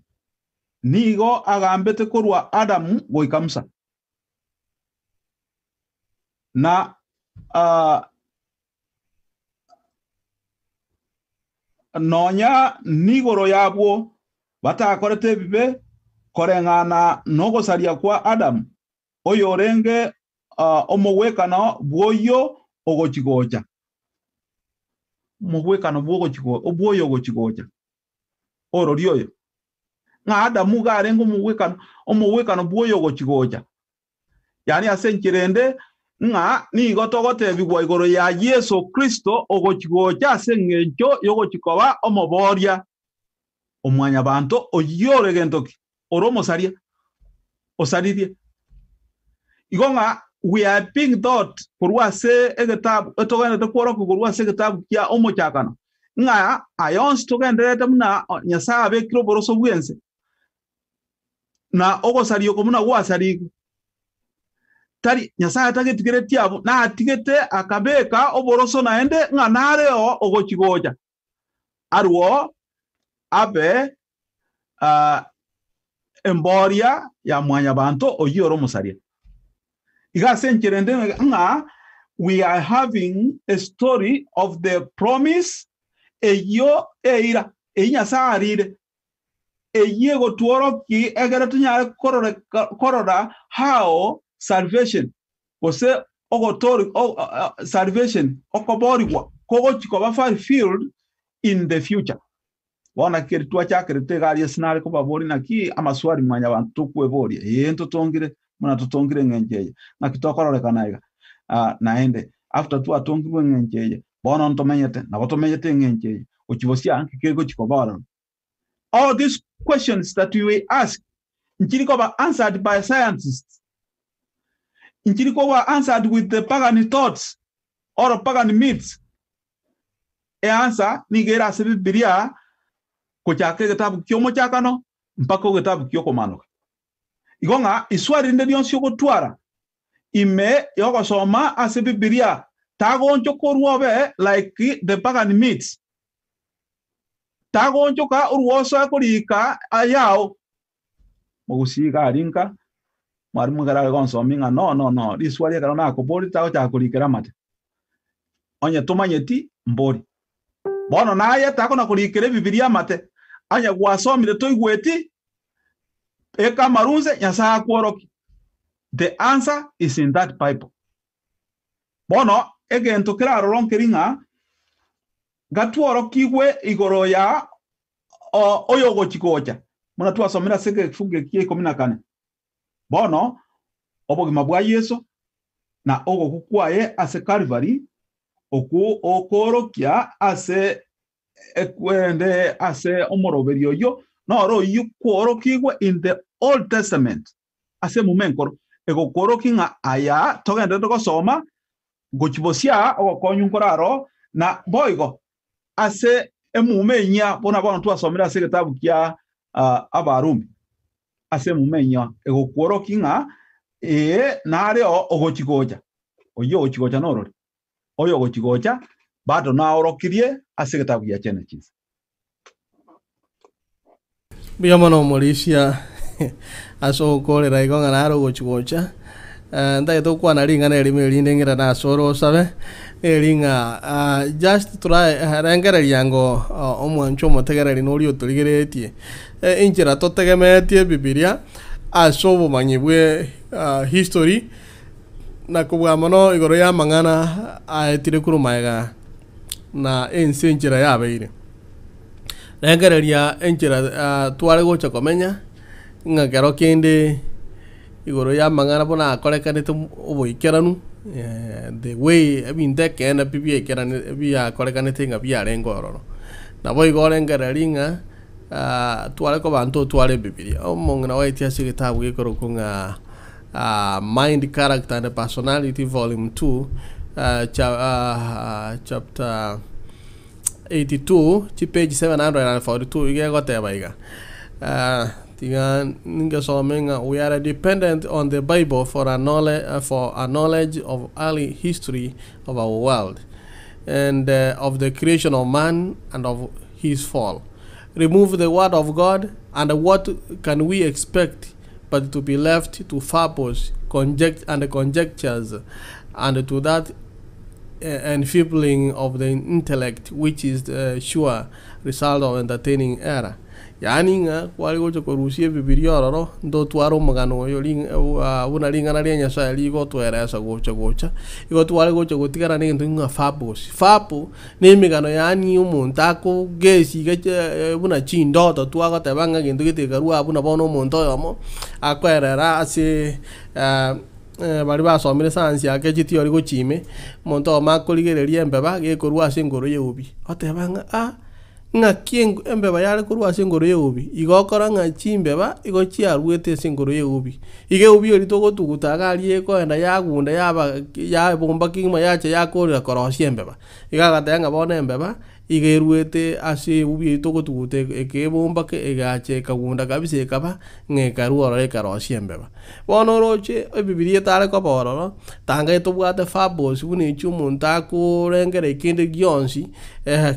nigo agambete korwa Adamu goikamsa na nonya nigoro yabwo batakorete bibe korengana nogosaria kwa Adamu oyorenge omowekano bwoyo ogochigocha mowekano bwoyo ogochigocha ororioyo nga Adamu garengo omowekano bwoyo ogochigocha yani asenkirende nga nigo togotebigwa igoro ya Yesu Kristo ogochigocha asengencho yogochikoba omoboria omwanya bantu oyore gentoki oromosaria osaririe igonga we are being taught kurwa se egetabu etogene tekworo kurwa se egetabu kya omochakano nga ayons togenderete muna Nyasaye abekiro boroso bwense na ogosario komuna gwasarigo tari Nyasaye atagetigere tiabo na atigete akabeka oboroso naende nga nareo ogochigocha arwo abe emboria ya mwanya bantu oyoro musaria igasenkerende nga we are having a story of the promise eyo eira Nyasaye arire eye go tuoroki egere tunyare korora how salvation kose ogotori salvation okoborigwa kogo chikoba fulfilled in the future. Bona kiri twachakire tegari sinari ko babori naki amaswari mwanya bantu tukwebori yento tongire muna tutongire ngenjeje nakitokororeka iga naende after tu atongirwe ngenjeje bona ntomenyete na botomenyete ngenjeje ukibosia nkikego chikobara. All these questions that we ask nkirikoba answered by scientists, nkirikoba answered with the pagan thoughts or pagan myths. E answer nigera se Biblia kuchake gitabu kyomo chakano mpaka gitabu kyoko manuka igonga iswari ndio nsyo gutwara ime yoko soma ase Biblia tagoncho koruobe like the pagan myths tagoncho ka uruoso kurika ayao mugusiga arinka mwarimu gara gonsominga no iswari gara na kobori tago cha kurikira mate onye tumanyeti mbori bono naye tako na kurikire Biblia mate anya gwasomire toigweti eka marunze nyasa kworoki. The answer is in that Bible. Bono egento kiraro ronkeringa gatworoki gwe igoro ya oyogo chikocha muna twasomera sege fuge kie 14. Bono obogima bwa Yesu na ogo kukwaye ase Calvary okorokia ase ekwende ase omoroberio yo no yukorokigwe in the Old Testament ase mumenkoro egokorokinga aya togende gosoma gochibosia ogokonyunkoraro na boigo ase emumenya bona bona twasomera ase gitabu kya Abarumi ase mumenya egokorokinga nare ogochigoja oyo ochigoja norori oyo ogochigoja bado na orokirie ase gitabu ya Genesis. Biamono Mauricia aso korera igonga naro gochigocha ndai to kwana ringa na elime lindengira na soro sabe eringa just try rangera yango omwancho motegera linori oturigeretie injira to tegemetie Biblia aso bomanyibwe history na kubwa mono igoro ya mangana aetire kurumaega na ensenjera yabeire rengereria enjera tware gocha komenya ngakero kende igoro ya mangana bona akorekanete oboikeranu the way abindeke na Biblia ikerane bia akorekanete ngabia rengororo na boigore ngereria tware ko bantu tware Biblia omongna waitia sigitabu gikoro kunga Mind, Character and Personality, Volume 2, Chapter 82, page 742. You got there, we are dependent on the Bible for a knowledge of early history of our world and of the creation of man and of his fall. Remove the word of God, and what can we expect but to be left to fables, conjectures, and to that enfeebling of the intellect, which is the sure result of entertaining error. Yani nga kwali gocho korusie Biblia roro ndo twaro magano yo una linga na lenya sa ligo twera sa gocha igo twale gocho gotigara ni ntunga fables fapu ni migano yani umuntako gesi gache buna chindo to twago tebanga gintu gitigarua buna bono monto yomo akwerera ase bari basomire science yake chiti ori gochime monto makoligereria embeba gekorua ase ngoro yebubi otebanga ngakien embeba yale kurwa singoro yebubi igokora ngachimbeba igochia ruete singoro yebubi ige ubi ori to gotugutaga ali ko enda yagunda ya bomba kingma yache yakorira korosia embeba igagatanga bona embeba ige ruete ase ubi to gotugute eke bomba ke igache kagunda kabise kaba ngekaruora ekarosia embeba bono roche Biblia tale ko bororo tanga to bwate fables buni chumunta ko rengere kinde gionsi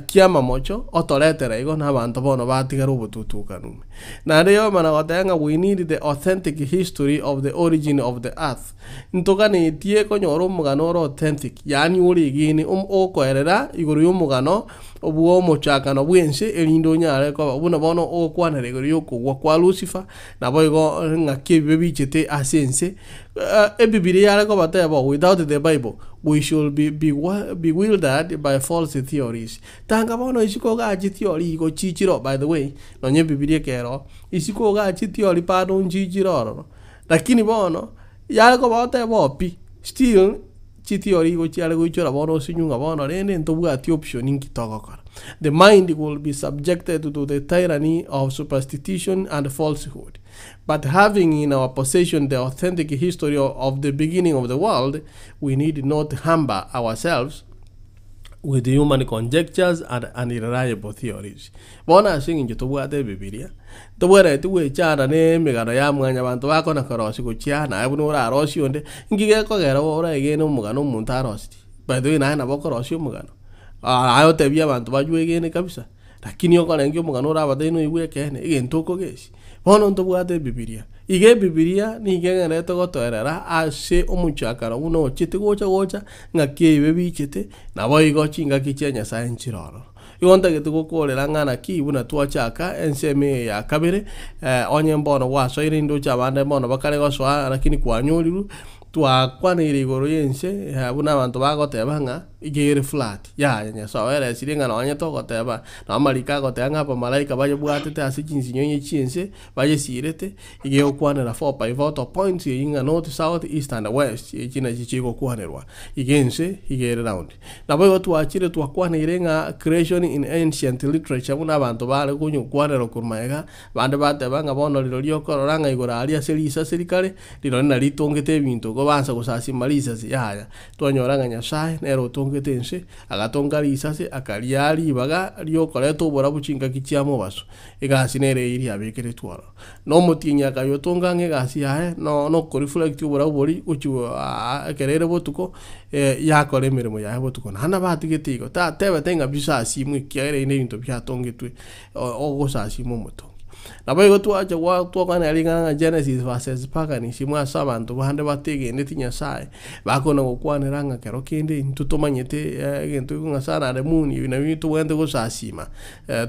kiama mocho otoletera igo na bantu bono batigara obututukanume na reo mana gotenga we need the authentic history of the origin of the earth ntogane tie ko nyoro mugano ro authentic yani uri gini okoerera iguru y'umugano obuo mochaka no bwense elindo nyare ko buna bono o kwanere go yoko kwa Lucifer na boigo ngake bebichete asense ebibilia yare ko batebo without the Bible we should be bewildered by false theories tanga bono isiko ga theory go chichiro by the way no nye bibilia kero isiko ga theory pa don chichiro lakini bono yare ko batebo pi still theory go chiare go chora bono sinyunga bono rende ntobwati option nkitogokora. The mind will be subjected to the tyranny of superstition and falsehood. But having in our possession the authentic history of the beginning of the world, we need not hamper ourselves with human conjectures and unreliable theories. Bona singing to what the Biblia. The word to which I name Meganayam and Yabantoaco and Karosico, I would know Rossi and Gigako or again Mugano Montarosti. By the way, I have a Corosio Mugano. I ought to be about to buy you again a capsa. Lakini yokalengi Mugano Rabadeno weekend again toko gesi. Bono to what the Biblia. Ige Biblia ni genge neto goto erera a se omuchakara uno chite gocha ngake bebi chite na boy go chinga kichenya saenchiroro. Iwonta ke tuko kole langana ki buna tuachaka enseme ya kabere onye mbono waso irindo chabande mbono bakale go swa lakini kwa nyoliru twa kwana iri goro yense buna bantu bagoteba nga igere flat ya so era siringa no anya to goteba no malika gotanga pa malaika baje bwatete asikinsi nyonye chiense baje sirete ige okwana la 4 pivotal points inga north south east and west china chichiko kwanerwa igense igere round na boyo tuachire twakwana irenga creation in ancient literature buna bantu bale kunyu kwanero kurmaega bande bateba nga bono lilo lyokororanga igora alia selisa serikale lilo na litongete ebintu go bansa gusasimaliza yaya twanyoranga nyasaye nero tense agatonga risase akaliali baga lyokoreto bora buchinga kichiamo baso igasinere iri abekere twara no mutinya kayotonga ngegasi yae no ko reflect bora bori uchu akerere botuko yakore mirimo yae botuko hana batigetigo ta tebe tenga bisa simu kiere ine into byatongetwe ogo sasimu moto na boyo tuacha wa tuakana alinga Genesis verses pagani simwa sabantu bahande batege netinya sai bakona gukwaniranga kero kende ntutomanyete gento ngasana de muni na bitu wende go sasima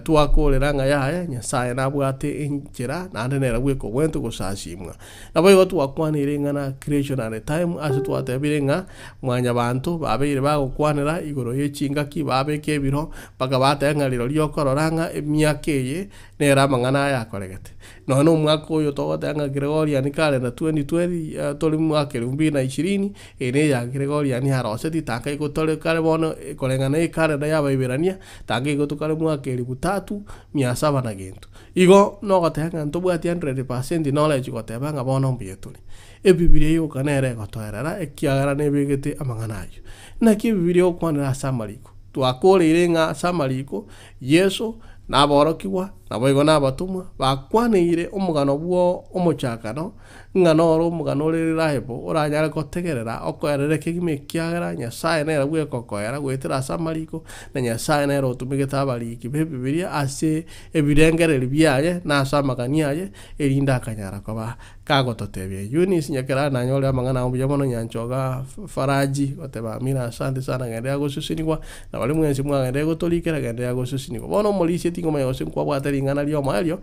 tuakoleranga ya nyasaye nabwate enchera nande nera gweko wende go sasimwa na boyo tuakwaniranga na creation at time as tuatebirenga mwanya bantu babire bagukwanira igoro yechinga ki babeke biro bakabata ngaliro lyokororanga emyakeye nera mangana ya koregete no mwaka uyo togotanga Gregorian calendar 2020 toli mwaka 2020 ene ya Gregorian haroseti taka igotole kale bono kolengana calendar ya baibirania taka igotokale mwaka 3700 na gento igo no gotanga ntobwati 100% knowledge gotebanga bono mbiyetuli Biblia yo kanere gotoerera ekiagara nebegete amanganayo na ki Biblia yo kwanira samariko twakole irenga samariko Yesu naborokiwa naboigo nabatumwa bakwanire omugano bwo omochakano ngano ro omugano rirahibo oranyara kotegerera okoerere kigime kiagera nyasaye nera bwe kokoera gwetera samariko na nyasaye nera otumigeta abariki Biblia ase ebirengere byaye na samaganiaye erinda kanyara koba kagototebye Yunis nyakera na nyole amangana obuyamono nyanchoga Faraji goteba mina asante sana ngende agosusinigwa na bali mwensi mwangende gotolikera ngende agosusinigwa bono molisi tingo mayo senkwa bwateri ngana lyo malyo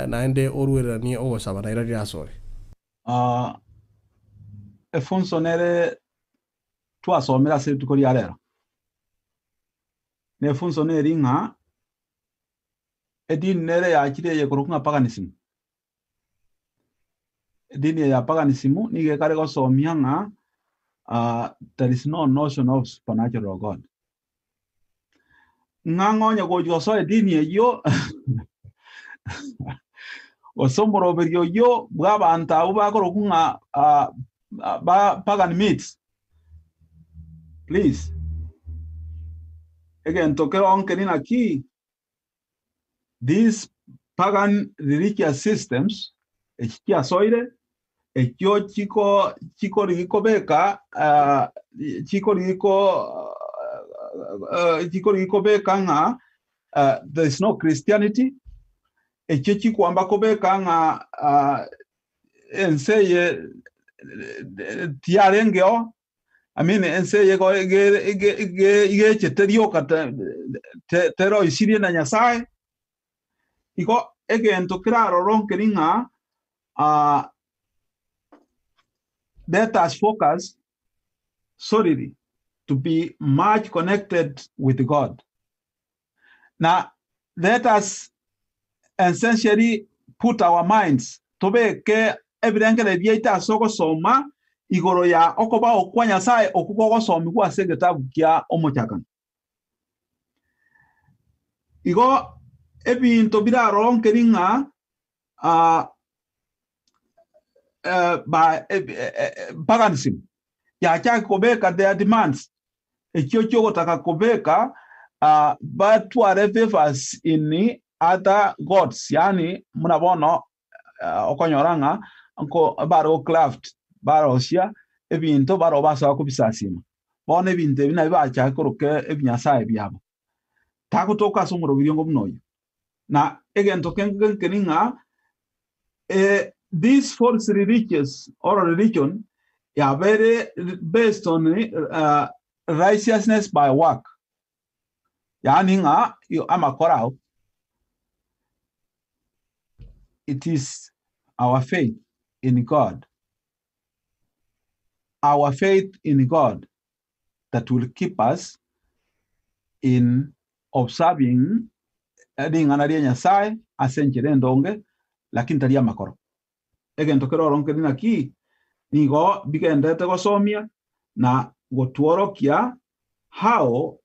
naende oruerani ogosaba na ira asore efunso nere twasomera se tukori arera ne funso neri nga edin nere yakire ye korunga paganism edin ya paganism ni ge kare gosomia nga there is no notion of supernatural God ngangonya gojoso edin yo osomoro berio yo bwabanta abo bakorokunga pagan myths please again tokero onkenina ki these pagan religious systems ekia soire ekyo chiko rigikobeka nga there is no Christianity ekyo chikwamba kobeka nga enseye tiarengeo mean ense yego ige cheterio kata tero isirie na Nyasaye iko egento kiraro ronkeringa let us focus solely to be much connected with God. Now, let us essentially put our minds to be ke evidently bieta soko soma igoro ya okoba okwa Nyasaye okuko somi kwa segetabu kia omochakan. Igo ebinto biraro nkeringa by paganism ya cha kobeka their demands ekyo gotaka kobeka but whatever favors in other gods yani munabono okonyoranga nko baro craft baro sia ebinto baro basa kubisasima bone binte bina bacha koroke ebinyasaye byabo takutoka sumuro biryongo mnoyo na egento keninga these false religious or religion are very based on righteousness by work. Yani you amakorao. It is our faith in God. Our faith in God that will keep us in observing eding anaria Nyasaye asenjere ndonge lakini talia makoro. Egento kero ronkerina ki nigo bigende gosomia na gotuorokia how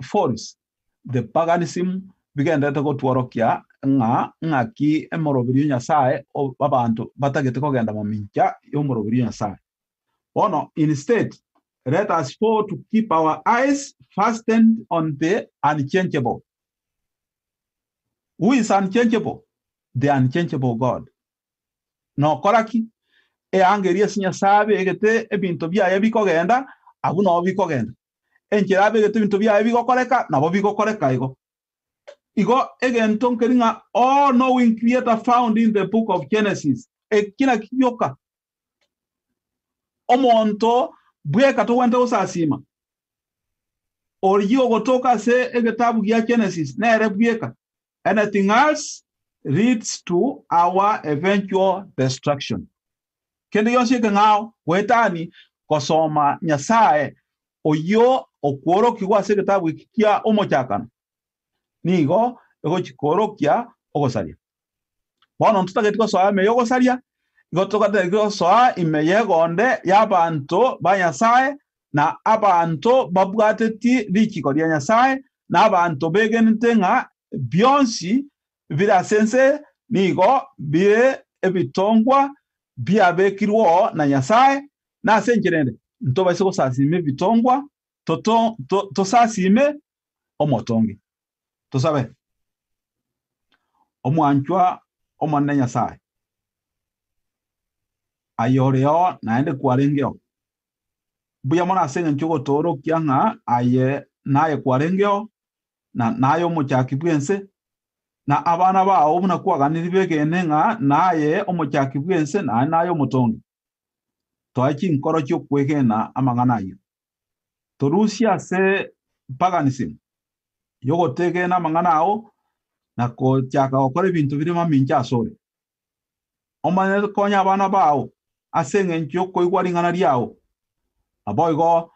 false the paganism bigende gotuorokia nga ki emorobirio Nyasaye o babantu batagete kogenda mominja yomorobirio Nyasaye. Ono instead let us fall to keep our eyes fastened on the unchangeable. Who is unchangeable? The unchangeable God. No koraki angeria sinya sabe egete ebinto bya yabikogenda abu no bikogenda enjerabe egete ebinto bya yabikokoreka nabo bikokoreka igo egento nkeringa all knowing creator found in the book of Genesis ekina kiyoka omonto bweka to wente usasima oriyo gotoka se egetabu ya Genesis na erebweka anything else leads to our eventual destruction. Kende yonsi ngao wetani kosoma Nyasaye oyo okworo kiwa segetabu kia omochakana. Nigo ego chikoro kia ogosaria. Bono ntutageti soa me yogosaria gotoka soa imeyegonde yabanto ba Nyasaye na abantu babwateti lichikoria Nyasaye na abantu begentenga bionsi vira sense nigo bie ebitongwa bia bekirwo na Nyasaye na senjerende ntoba siko sasime bitongwa to sasime omotongi to sabe omwanchwa omonna Nyasaye ayoreo naende kwarengeo buya mona senga nchogo toro kyanga aye naye kwarengeo na nayo mochaki bwense na abana bawo buna kwaganira begenenga naye omochaki bwense na nayo motongi toachi nkoro cyo kwegena amanganayo torusia se paganism yogo tegena amanganao na ko chaka okore bintu biri maminja asore omane konya abana bawo asenge ncho koigwaringana riao aboigo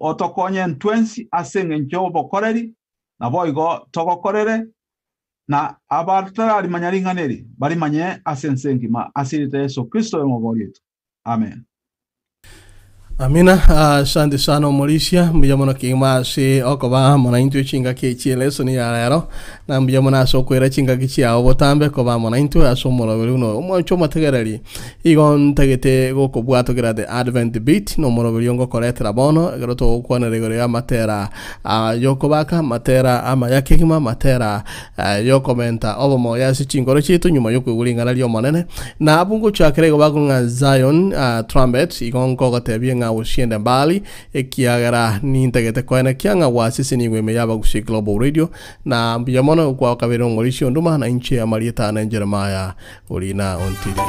otokonye ntwensi asenge ncho bokoreri na boigo togokorere na abartari manyaringaneri bari manye asensengi ma asirite Yesu Kristo yomoborietu. Amen. Amina, asante sana Mauricia, mbiyamona kima se okoba mona intu chinga kechi leso ni yarero na mbiyamona so kwera chinga kichi awo botambe koba mona intu asomora uno mwancho mategereri igon tagete go kobwato grade Advent beat no moro ngo koletera bono garoto kwana regore ya matera yokobaka matera ama yakekima matera yokomenta obomo yasi chingoro chitu nyuma yokuguringana lyo monene na abungu chakere go bagunga Zion trumpet igon kogotebi ushiende mbali ekiagara nintagete kwena kianga wasisi niwe meyaba gusi Global Radio na mbiyamona kwa kabiro ngorisho nduma na inchi ya Marieta na Jeremiah ulina ontili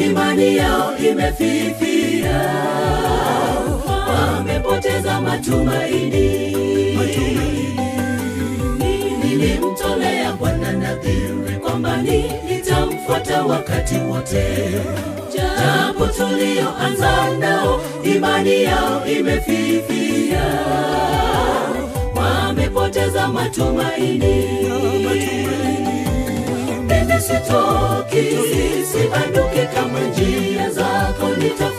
imani yao imefifia, wamepoteza matumaini. Nilimtolea Bwana nadhiri kwamba nitamfuata wakati wote, japo tulioanza nao imani yao imefifia, wamepoteza matumaini. Mimi sitoki, sibanduki kama njia zako nitafuata.